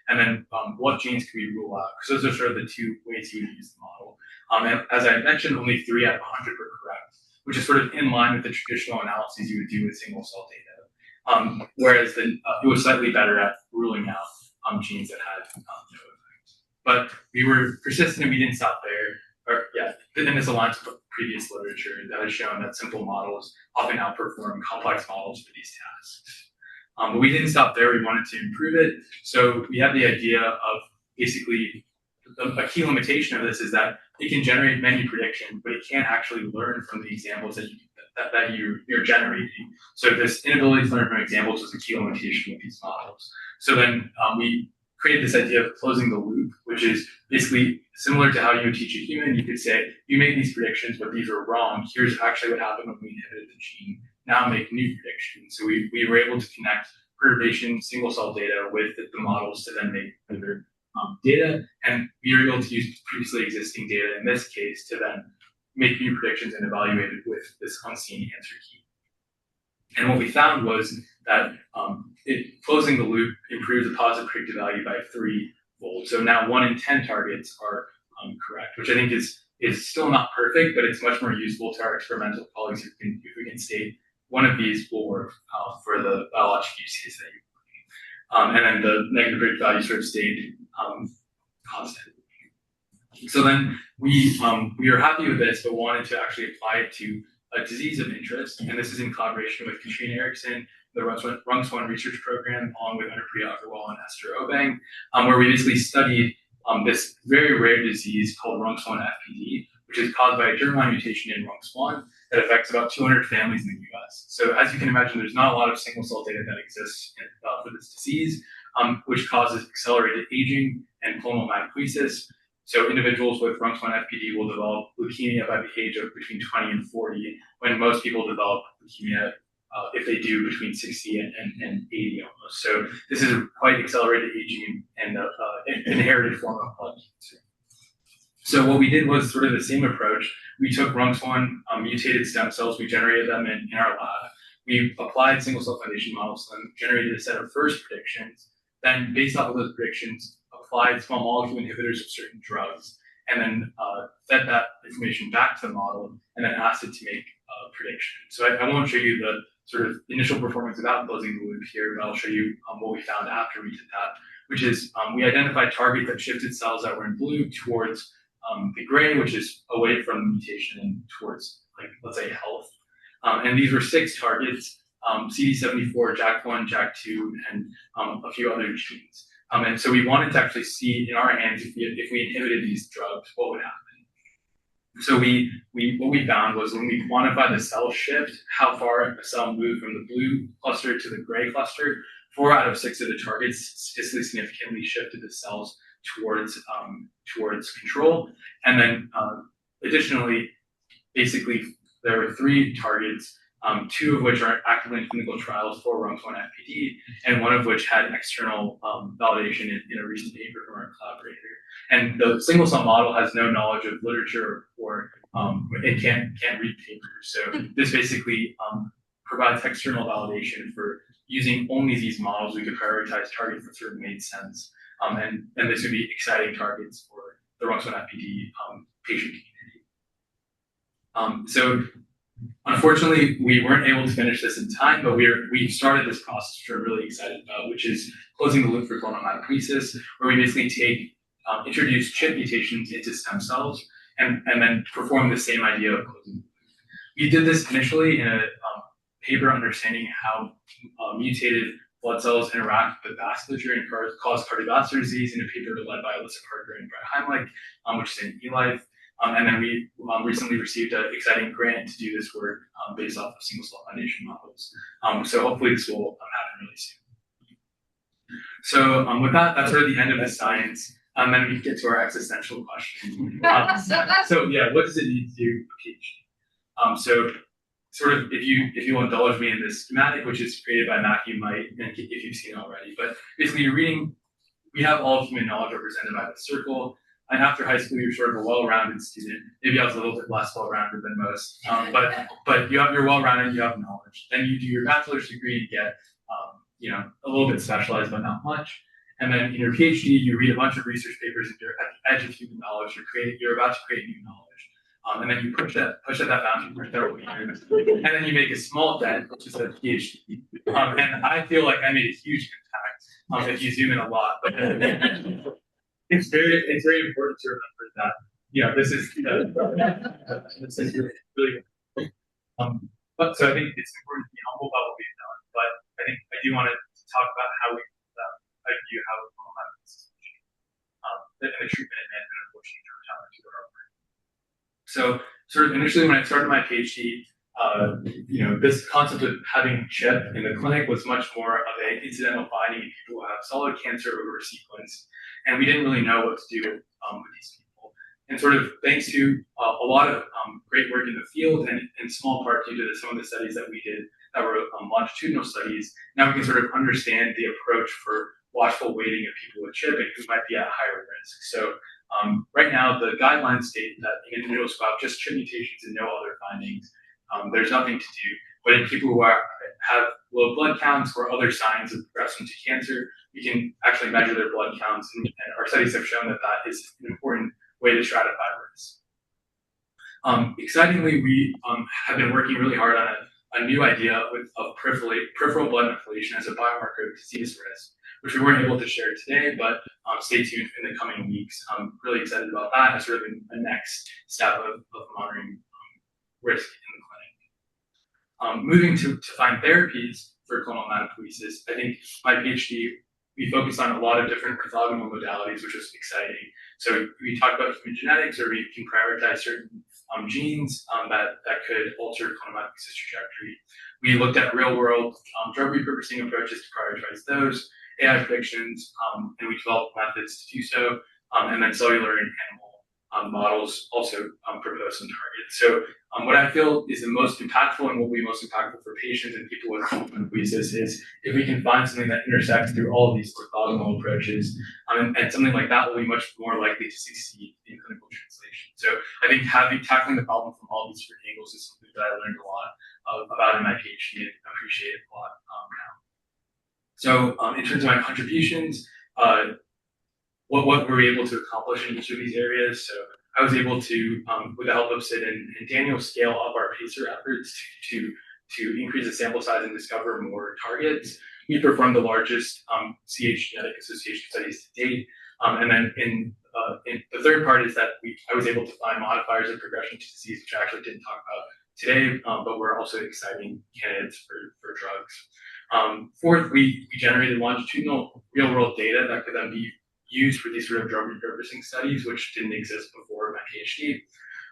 and then what genes could we rule out? Because those are sort of the two ways you would use the model. And as I mentioned, only 3 out of 100 were correct, which is sort of in line with the traditional analyses you would do with single cell data. Whereas it was slightly better at ruling out genes that had no effect. But we were persistent and we didn't stop there. And this aligns with previous literature that has shown that simple models often outperform complex models for these tasks. But we didn't stop there. We wanted to improve it. So we had the idea of basically a key limitation of this is that it can generate many predictions, but it can't actually learn from the examples that you're generating. So this inability to learn from examples was a key limitation with these models. So then we created this idea of closing the loop, which is basically similar to how you would teach a human. You could say, you made these predictions, but these are wrong. Here's actually what happened when we inhibited the gene. Now make new predictions. So we were able to connect perturbation single cell data with the models to then make further data. And we were able to use previously existing data in this case to then make new predictions and evaluate it with this unseen answer key. And what we found was that closing the loop improves the positive predictive value by 3-fold. So now 1 in 10 targets are correct, which I think is still not perfect, but it's much more useful to our experimental colleagues if we can state one of these will work for the biologic use case that you're looking. And then the negative predictive value sort of stayed constant. So then we are happy with this, but wanted to actually apply it to a disease of interest. And this is in collaboration with Katrina Erickson, the RUNX1 research program, along with Anupriya Agarwal and Esther Obeng, where we basically studied this very rare disease called RUNX1 FPD, which is caused by a germline mutation in RUNX1 that affects about 200 families in the US. So as you can imagine, there's not a lot of single cell data that exists for this disease, which causes accelerated aging and clonal hematopoiesis. So individuals with RUNX1 FPD will develop leukemia by the age of between 20 and 40, when most people develop leukemia if they do between 60 and 80 almost. So this is a quite accelerated aging and inherited form of blood cancer. So what we did was sort of the same approach. We took RUNX1 mutated stem cells, we generated them in our lab. We applied single cell foundation models to them, generated a set of first predictions, then based off of those predictions, applied small molecule inhibitors of certain drugs, and then fed that information back to the model, and then asked it to make predictions. So I won't show you the sort of initial performance without closing the loop here, but I'll show you what we found after we did that, which is we identified targets that shifted cells that were in blue towards the gray, which is away from the mutation and towards, like, let's say, health. And these were 6 targets, CD74, JAK1, JAK2, and a few other genes. And so we wanted to actually see in our hands if we inhibited these drugs, what would happen. So what we found was when we quantified the cell shift, how far a cell moved from the blue cluster to the gray cluster, 4 out of 6 of the targets statistically significantly shifted the cells towards control. And then additionally, basically, there were 3 targets, 2 of which are actively in clinical trials for RUNX1 FPD, and 1 of which had external validation in a recent paper from our collaborator. And the single cell model has no knowledge of literature or it can't read papers. So this basically provides external validation for using only these models. We could prioritize targets that sort of made sense. And this would be exciting targets for the RUNX1 FPD patient community. So unfortunately, we weren't able to finish this in time, but we started this process, which we're really excited about, which is closing the loop for clonal hematopoiesis, where we basically introduce CHIP mutations into stem cells and then perform the same idea of closing the loop. We did this initially in a paper understanding how mutated blood cells interact with vasculature and cause cardiovascular disease in a paper led by Alyssa Parker and Brett Heimlich, which is in eLife. And then we recently received an exciting grant to do this work based off of single cell foundation models. So hopefully this will happen really soon. So with that, that's sort of the end of the science. And then we get to our existential question. So yeah, what does it need to do a PhD? So sort of, if you will indulge me in this schematic, which is created by Matthew Might, and if you've seen it already, but basically you're reading, we have all of human knowledge represented by the circle. And after high school, you're sort of a well-rounded student. Maybe I was a little bit less well-rounded than most, but you're well-rounded. You have knowledge. Then you do your bachelor's degree and get a little bit specialized, but not much. And then in your PhD, you read a bunch of research papers and you're at the edge of human knowledge. You're about to create new knowledge. And then you push at that boundary for several years. And then you make a small dent, which is a PhD. And I feel like I made a huge impact if you zoom in a lot. But it's very important to remember that, this is really but so I think it's important to be humble about what we've done. But I think I do want to talk about how we view how the treatment and management of bush neurotolerance to our work. So sort of initially when I started my PhD, this concept of having CHIP in the clinic was much more of an incidental finding in people who have solid cancer over a sequence, and we didn't really know what to do with these people. And sort of thanks to a lot of great work in the field, and in small part due to some of the studies that we did that were longitudinal studies, now we can sort of understand the approach for watchful waiting of people with CHIP and who might be at higher risk. So right now, the guidelines state that in individuals who have just CHIP mutations and no other findings, there's nothing to do. But in people who have low blood counts or other signs of progression to cancer, we can actually measure their blood counts, and our studies have shown that that is an important way to stratify risk. Excitingly, we have been working really hard on a new idea of peripheral blood methylation as a biomarker of disease risk, which we weren't able to share today, but stay tuned in the coming weeks. I'm really excited about that as sort of a next step of monitoring risk in the clinic. Moving to find therapies for clonal hematopoiesis, I think my PhD, we focused on a lot of different orthogonal modalities, which was exciting. So we talked about human genetics, or we can prioritize certain genes that could alter clonal hematopoiesis trajectory. We looked at real-world drug repurposing approaches to prioritize those, AI predictions, and we developed methods to do so, and then cellular and animal models also propose some targets. So what I feel is the most impactful and will be most impactful for patients and people with hematopoiesis is if we can find something that intersects through all of these orthogonal approaches, and something like that will be much more likely to succeed in clinical translation. So I think tackling the problem from all these different angles is something that I learned a lot about in my PhD and appreciate a lot now. So in terms of my contributions, what were we able to accomplish in each of these areas? So I was able to, with the help of Sid and Daniel, scale up our PACER efforts to increase the sample size and discover more targets. We performed the largest CH genetic association studies to date. And then in the third part is that I was able to find modifiers of progression to disease, which I actually didn't talk about today, but were also exciting candidates for drugs. Fourth, we generated longitudinal real-world data that could then be used for these sort of drug repurposing studies, which didn't exist before my PhD.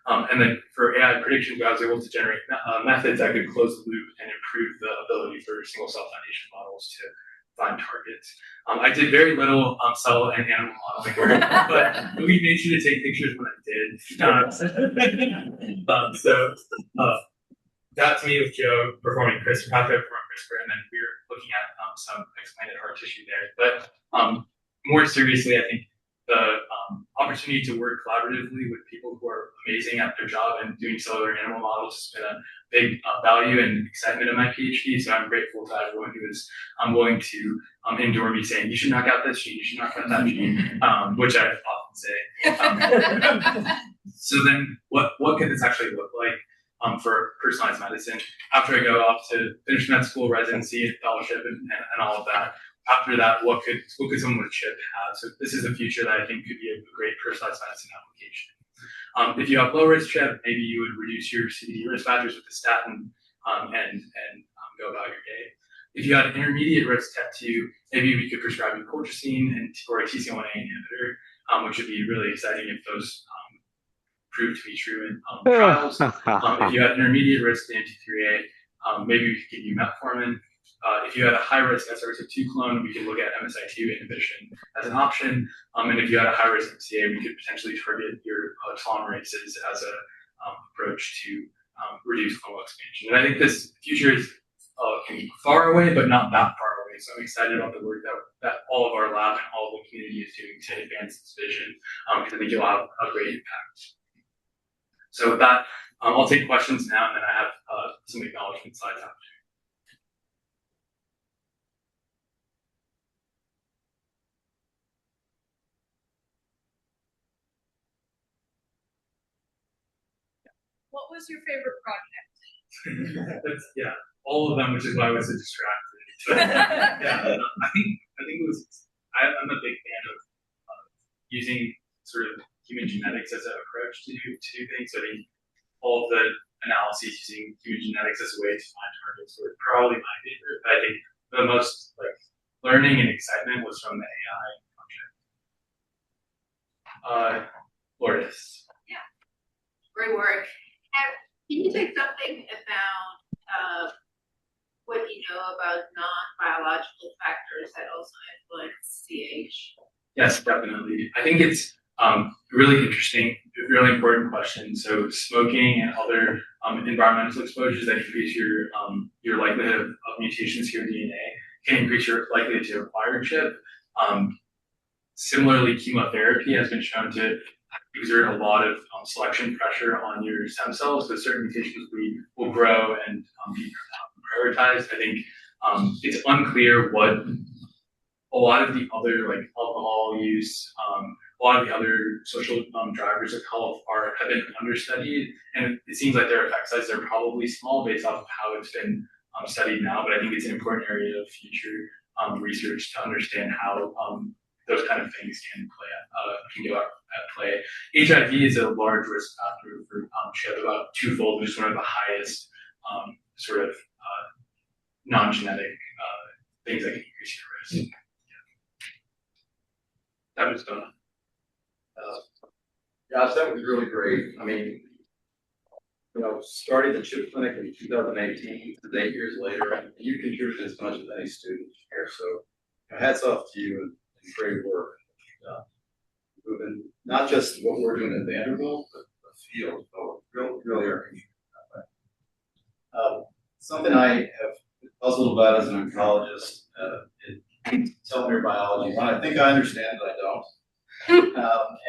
And then for AI predictions, I was able to generate methods that could close the loop and improve the ability for single cell foundation models to find targets. I did very little cell and animal modeling work, but we made sure to take pictures when I did. So that to me with Joe performing CRISPR, pathway performing CRISPR, and then we were looking at some expanded heart tissue there. But more seriously, I think the opportunity to work collaboratively with people who are amazing at their job and doing cellular animal models has been a big value and excitement of my PhD. So I'm grateful to everyone who is willing to endure me saying, you should knock out this gene, you should knock out that gene, which I often say. So then what could this actually look like for personalized medicine? After I go off to finish med school, residency, fellowship, and all of that, after that, what could someone with CHIP have? So this is a future that I think could be a great personalized medicine application. If you have low risk CHIP, maybe you would reduce your CVD risk factors with the statin and go about your day. If you had intermediate risk TET2, maybe we could prescribe you colchicine or a TCL1A inhibitor, which would be really exciting if those prove to be true in trials. If you had intermediate risk to NT3A, maybe we could give you metformin. If you had a high-risk SRC2 clone, we could look at MSI2 inhibition as an option. And if you had a high-risk MCA, we could potentially target your telomerases as an approach to reduce clonal expansion. And I think this future is far away, but not that far away. So I'm excited about the work that all of our lab and all of the community is doing to advance this vision, because I think you'll have a great impact. So with that, I'll take questions now, and then I have some acknowledgement slides after. What was your favorite project? That's, yeah, all of them, which is why I was so distracted. Yeah, I think it was. I'm a big fan of using sort of human genetics as an approach to do things. So I think all of the analyses using human genetics as a way to find targets were probably my favorite. But I think the most learning and excitement was from the AI project. Lourdes. Yeah, great work. Can you say something about what you know about non-biological factors that also influence CH? Yes, definitely. I think it's really interesting, really important question. So smoking and other environmental exposures that increase your likelihood of mutations to your DNA can increase your likelihood to acquire CHIP. Similarly, chemotherapy has been shown to exert a lot of selection pressure on your stem cells, so certain mutations will grow and be prioritized. I think it's unclear what a lot of the other alcohol use, a lot of the other social drivers of health have been understudied, and it seems like their effect sizes are probably small based off of how it's been studied now. But I think it's an important area of future research to understand how those kind of things can go at play. HIV is a large risk factor for CHIP, about twofold, which is one of the highest sort of non-genetic things that can increase your risk. That was done. Gosh, that was really great. I mean, starting the CHIP clinic in 2018, 8 years later, and you contributed as much as any student here. So hats off to you and great work. Moving not just what we're doing at Vanderbilt, but the field. Really are. Something I have puzzled about as an oncologist in telomere biology. When I think I understand it, I don't.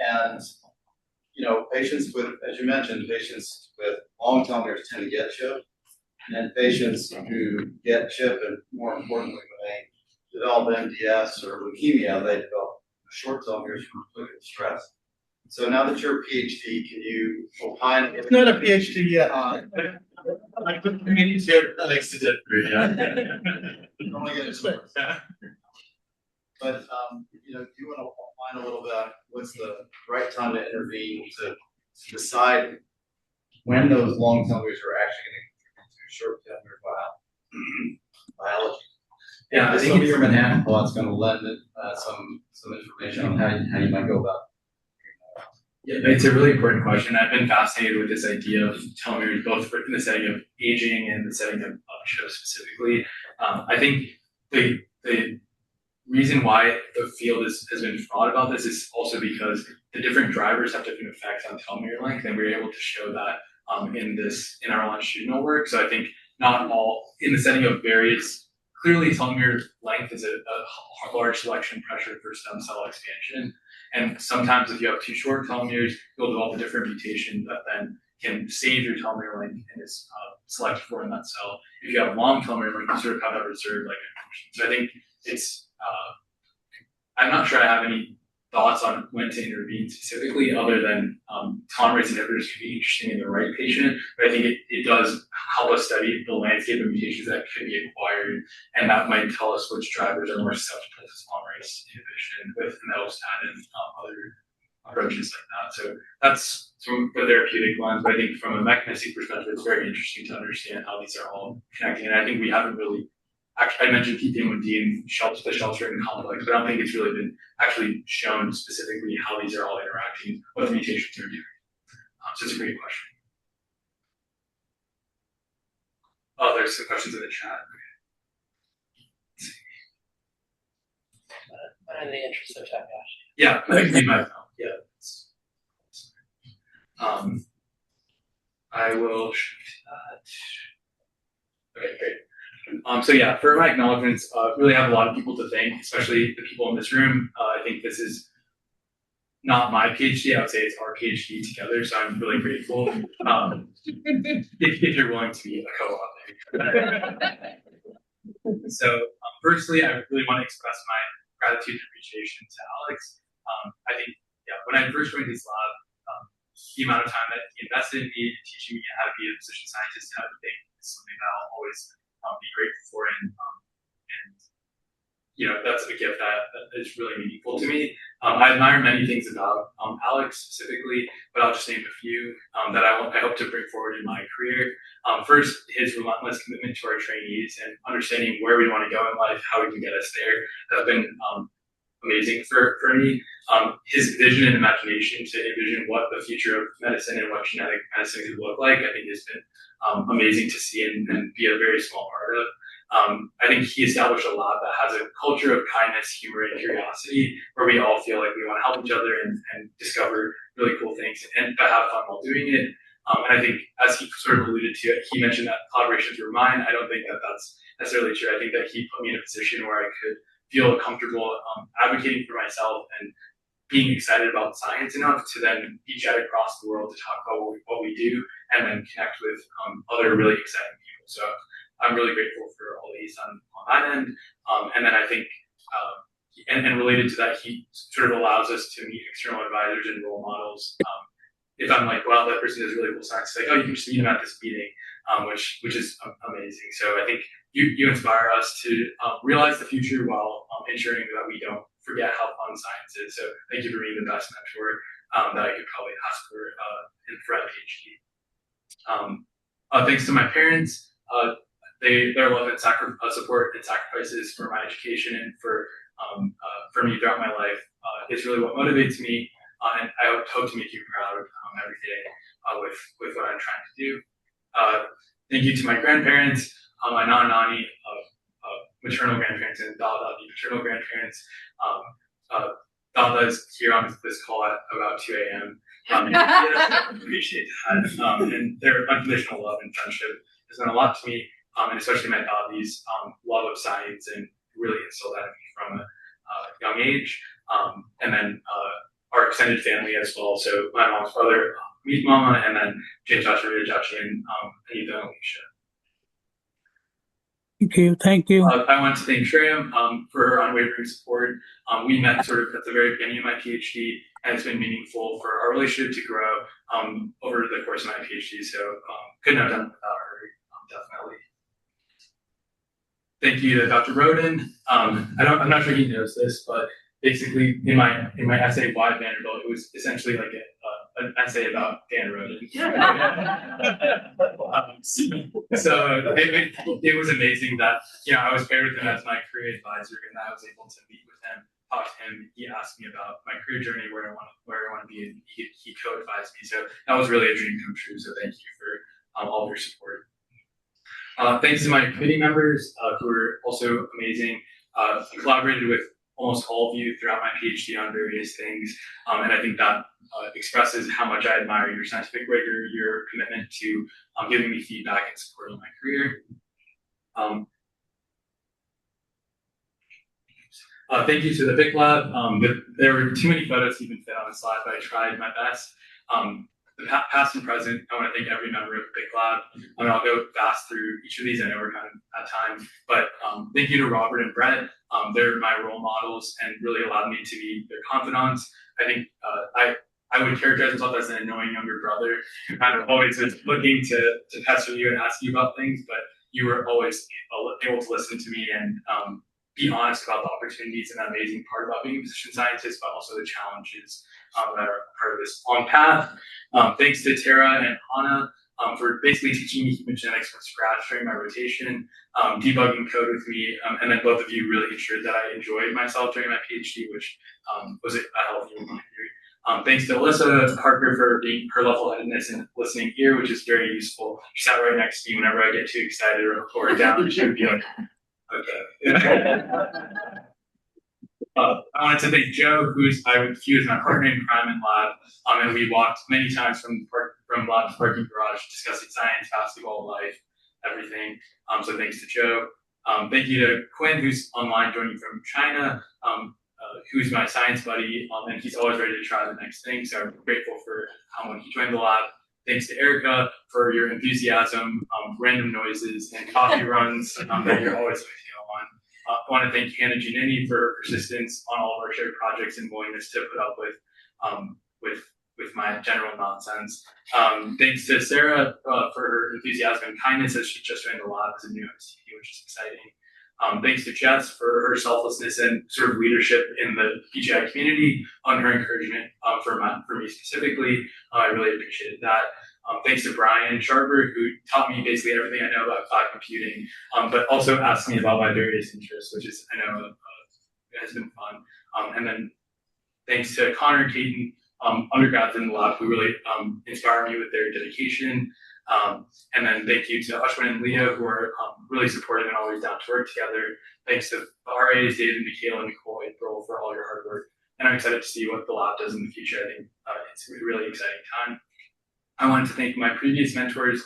And patients with, as you mentioned, patients with long telomeres tend to get CHIP, and then patients who get CHIP, and more importantly, when they develop MDS or leukemia, they develop short telomeres from political stress. So now that you're a PhD, can you opine? It's not a PhD yet. I couldn't communicate here Alex to that degree. Only get it first. But do you want to opine a little bit on what's the right time to intervene to decide when those long telomeres are actually going to contribute to short telomere biology? Yeah, I think some of your Manhattan plot's going to lend it some information on how you might go about it. Yeah, it's a really important question. I've been fascinated with this idea of telomeres, both in the setting of aging and the setting of CHIP specifically. I think the reason why the field has been fraught about this is also because the different drivers have different effects on telomere length, and we're able to show that in our longitudinal work. So I think not all in the setting of various. Clearly, telomere length is a large selection pressure for stem cell expansion. And sometimes if you have too short telomeres, you'll develop a different mutation that then can save your telomere length and is selected for in that cell. If you have long telomere length, you sort of have that reserve function. So I think it's, I'm not sure I have any thoughts on when to intervene specifically, other than telomerase inhibitors can be interesting in the right patient, but I think it does help us study the landscape of mutations that could be acquired, and that might tell us which drivers are more susceptible to telomerase inhibition with metastatin and other approaches like that. So that's from the therapeutic lens, but I think from a mechanistic perspective, it's very interesting to understand how these are all connecting, and I think we haven't really. Actually, I mentioned PPM1D and the sheltering complex, but I don't think it's really been actually shown specifically how these are all interacting, what the mutations are doing. So it's a great question. Oh, there's some questions in the chat. But in the interest of time, Yash. Yeah, I can my yeah. I will shift that. Okay, great. So yeah, for my acknowledgements, really have a lot of people to thank, especially the people in this room. I think this is not my PhD, I would say it's our PhD together, so I'm really grateful. If you're willing to be a co-author. So firstly, I really want to express my gratitude and appreciation to Alex. I think, yeah, when I first joined his lab, the amount of time that he invested in me and teaching me how to be a physician scientist and how to think is something that I'll always be grateful for, and you know, that's a gift that is really meaningful to me. I admire many things about Alex specifically, but I'll just name a few that I hope to bring forward in my career. First, his relentless commitment to our trainees and understanding where we want to go in life, how we can get us there, has been amazing for me. His vision and imagination to envision what the future of medicine and what genetic medicine could look like, I think has been amazing to see and be a very small part of. I think he established a lab that has a culture of kindness, humor, and curiosity, where we all feel like we want to help each other and discover really cool things and have fun while doing it. And I think, as he sort of alluded to, he mentioned that collaborations were mine. I don't think that that's necessarily true. I think that he put me in a position where I could feel comfortable advocating for myself and being excited about science enough to then be jet across the world to talk about what we do and then connect with other really exciting people. So I'm really grateful for all that he's done on that end. And then I think, and related to that, he sort of allows us to meet external advisors and role models. If I'm like, wow, that person is really cool science, it's like, oh, you can just meet him at this meeting, which is amazing. So I think you inspire us to realize the future while ensuring that we don't forget how fun science is. So thank you for being the best mentor that I could probably ask for a PhD. Thanks to my parents. Their love and support and sacrifices for my education and for me throughout my life is really what motivates me, and I hope to make you proud every day with what I'm trying to do. Thank you to my grandparents, my nani, maternal grandparents, and dada, paternal grandparents. Dada is here on this call at about 2 a.m. I appreciate that, and their unconditional love and friendship has done a lot to me. And especially my daddy's love of science and really instilled that in me from a young age. And then our extended family as well. So my mom's brother, Meet Mama, and then James Joshua, Jachi, and Anita and Alicia. Thank you. I want to thank Shreya for her unwavering support. We met sort of at the very beginning of my PhD, and it's been meaningful for our relationship to grow over the course of my PhD. So couldn't have done it without her, definitely. Thank you to Dr. Roden. I'm not sure he knows this, but basically in my essay, Why Vanderbilt, it was essentially like an essay about Dan Roden. So it was amazing that, you know, I was paired with him as my career advisor, and I was able to meet with him, talk to him. He asked me about my career journey, where I want to be, and he co-advised me. So that was really a dream come true. So thank you for all of your support. Thanks to my committee members who were also amazing. I collaborated with almost all of you throughout my PhD on various things, and I think that expresses how much I admire your scientific rigor, your commitment to giving me feedback and supporting my career. Thank you to the BIC Lab. There were too many photos to even fit on the slide, but I tried my best. The past and present, I want to thank every member of the BIC Lab. I mean, I'll go fast through each of these. I know we're kind of at time, but thank you to Robert and Brett. They're my role models and really allowed me to be their confidants. I think I would characterize myself as an annoying younger brother who kind of always is looking to pester you and ask you about things, but you were always able to listen to me and be honest about the opportunities and that amazing part about being a physician scientist, but also the challenges that are part of this long path. Thanks to Tara and Hannah for basically teaching me human genetics from scratch during my rotation, debugging code with me, and then both of you really ensured that I enjoyed myself during my PhD, which was a healthy reminder. Thanks to Alyssa Parker for being her level-headedness and listening ear, which is very useful. She sat right next to me whenever I get too excited or down, she would be like, okay. I wanted to thank Joe, he was my partner in crime in lab, and we walked many times from lab to parking garage discussing science, basketball, life, everything. So thanks to Joe. Thank you to Quinn, who's online joining from China, who's my science buddy, and he's always ready to try the next thing. So I'm grateful for when he joined the lab. Thanks to Erica for your enthusiasm, random noises, and coffee runs that you're always with me on. I want to thank Hannah Giannini for her persistence on all of our shared projects and willingness to put up with my general nonsense. Thanks to Sarah for her enthusiasm and kindness as she just joined the lab as a new MSTP, which is exciting. Thanks to Jess for her selflessness and sort of leadership in the PGI community, on her encouragement for me specifically. I really appreciated that. Thanks to Brian Sharper, who taught me basically everything I know about cloud computing, but also asked me about my various interests, which is, I know, has been fun. And then thanks to Connor and Caden, undergrads in the lab, who really inspire me with their dedication. And then thank you to Ashwin and Leah, who are really supportive and always down to work together. Thanks to the RAs, David, Michaela, and Nicole April for all your hard work. And I'm excited to see what the lab does in the future. I think it's a really exciting time. I wanted to thank my previous mentors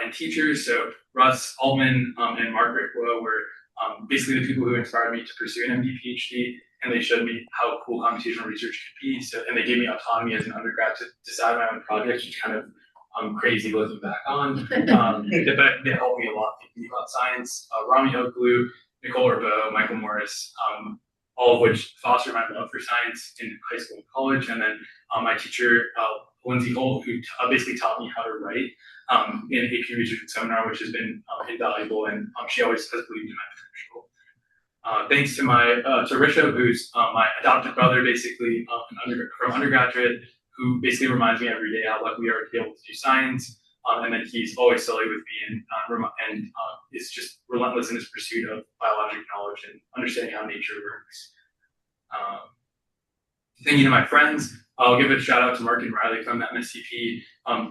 and teachers. So Russ Altman and Margaret Guo were basically the people who inspired me to pursue an MD PhD, and they showed me how cool computational research could be. So, and they gave me autonomy as an undergrad to decide my own projects, which kind of crazy looking back on. But they helped me a lot thinking about science. Rami Oakblue, Nicole Urbo, Michael Morris, all of which fostered my love for science in high school and college. And then my teacher, Lindsay Holt, who basically taught me how to write in AP Research and Seminar, which has been invaluable, and she always has believed in my potential. Thanks to to Rishabh, who's my adopted brother, basically from undergraduate, who basically reminds me every day how lucky we are to be able to do science. And then he's always silly with me and is just relentless in his pursuit of biological knowledge and understanding how nature works. Thank you to my friends. I'll give a shout out to Mark and Riley from MSCP,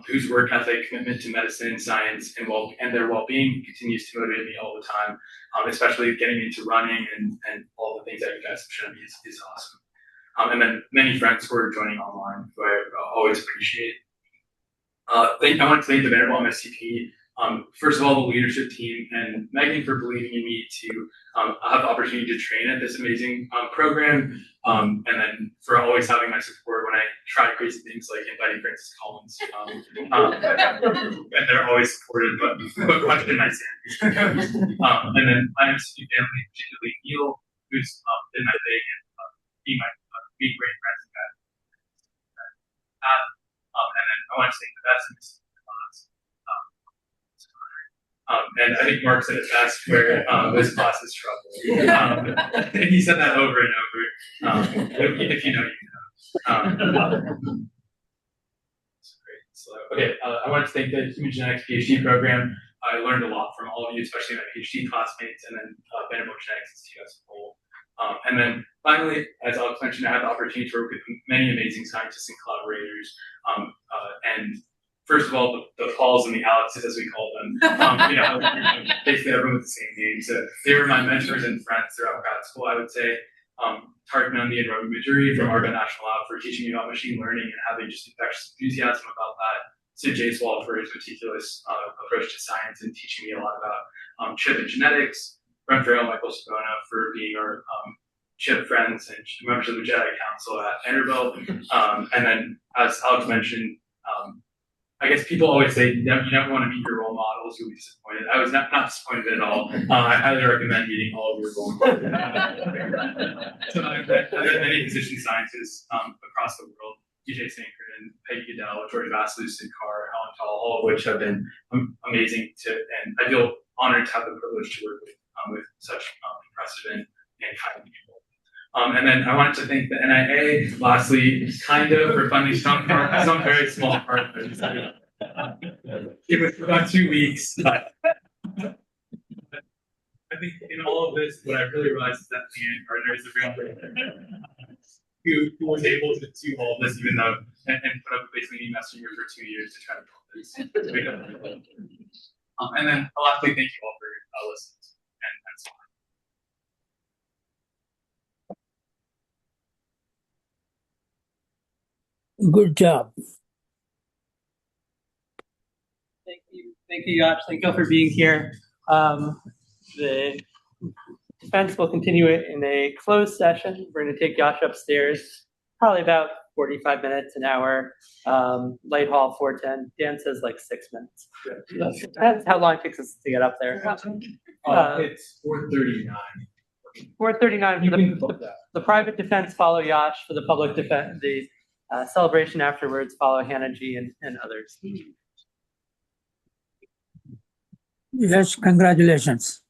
whose work ethic, commitment to medicine, science, and their well-being continues to motivate me all the time, especially getting into running and all the things that you guys have shown me is awesome. And then many friends who are joining online, who I always appreciate. I want to thank the Vanderbilt MSCP, first of all, the leadership team, and Megan for believing in me to have the opportunity to train at this amazing program, and then for always having my support when I try crazy things like inviting Francis Collins. And they're always supportive, but question my sanity. And then my MSCP family, particularly Neil, who's been my big and being great friends and guys. And then I want to thank the best in this class. And I think Mark said it best, where this class is trouble. And he said that over and over. If you know, you know. Great. So, okay, I want to thank the Human Genetics PhD program. I learned a lot from all of you, especially my PhD classmates, and then Vanderbilt Genetics Institute as a whole. And then finally, as Alex mentioned, I had the opportunity to work with many amazing scientists and collaborators. And first of all, the Pauls and the Alexes, as we call them, basically everyone with the same name. So they were my mentors and friends throughout grad school, I would say. Tarek Nundy and Ravi Majuri from Argonne National Lab for teaching me about machine learning and having just infectious enthusiasm about that. Sid Jaiswal for his meticulous approach to science and teaching me a lot about chip and genetics. Brent Farrell, Michael Sabona for being our chip friends and members of the Jedi Council at Vanderbilt. And then, as Alex mentioned, I guess people always say you never want to meet your role models, you'll be disappointed. I was not disappointed at all. I highly recommend meeting all of your role models. So I've met many physician scientists across the world, DJ Sankrin, Peggy Goodell, George Vasilou, Sid Carr, Helen Tall, all of which have been amazing and I feel honored to have the privilege to work with such impressive and kind people. And then I wanted to thank the NIA, lastly, kind of, for funding some very small partners. It was about 2 weeks. But I think in all of this, what I really realized is that Leanne Gardner is the real person who was able to do all of this, even though, and put up basically me messaging her for 2 years to try to build this. And then lastly, thank you all for listening. And that's fine. Good job. Thank you, Yash. Thank you all for being here. The defense will continue it in a closed session. We're going to take Yash upstairs, probably about 45 minutes, an hour. Light Hall 410. Dan says like 6 minutes. That's how long it takes us to get up there. It's 4:39. 4:39 You for can flip that. the private defense follow Yash, for the public defense, the celebration afterwards follow Hannah G and others. Yes, congratulations.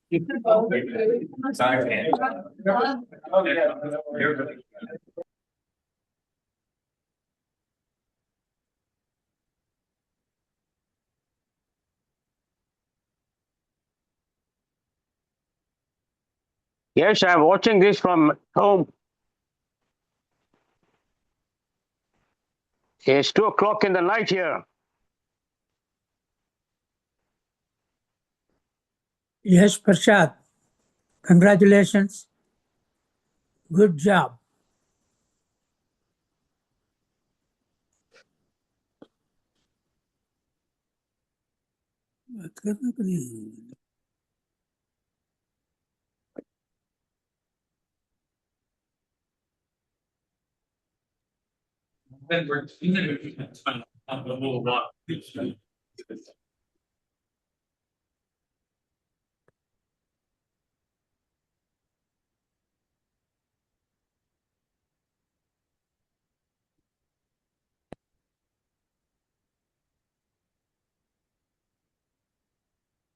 Yes, I'm watching this from home. It's 2 o'clock in the night here. Yash Pershad, congratulations. Good job. Then we're on the little rock.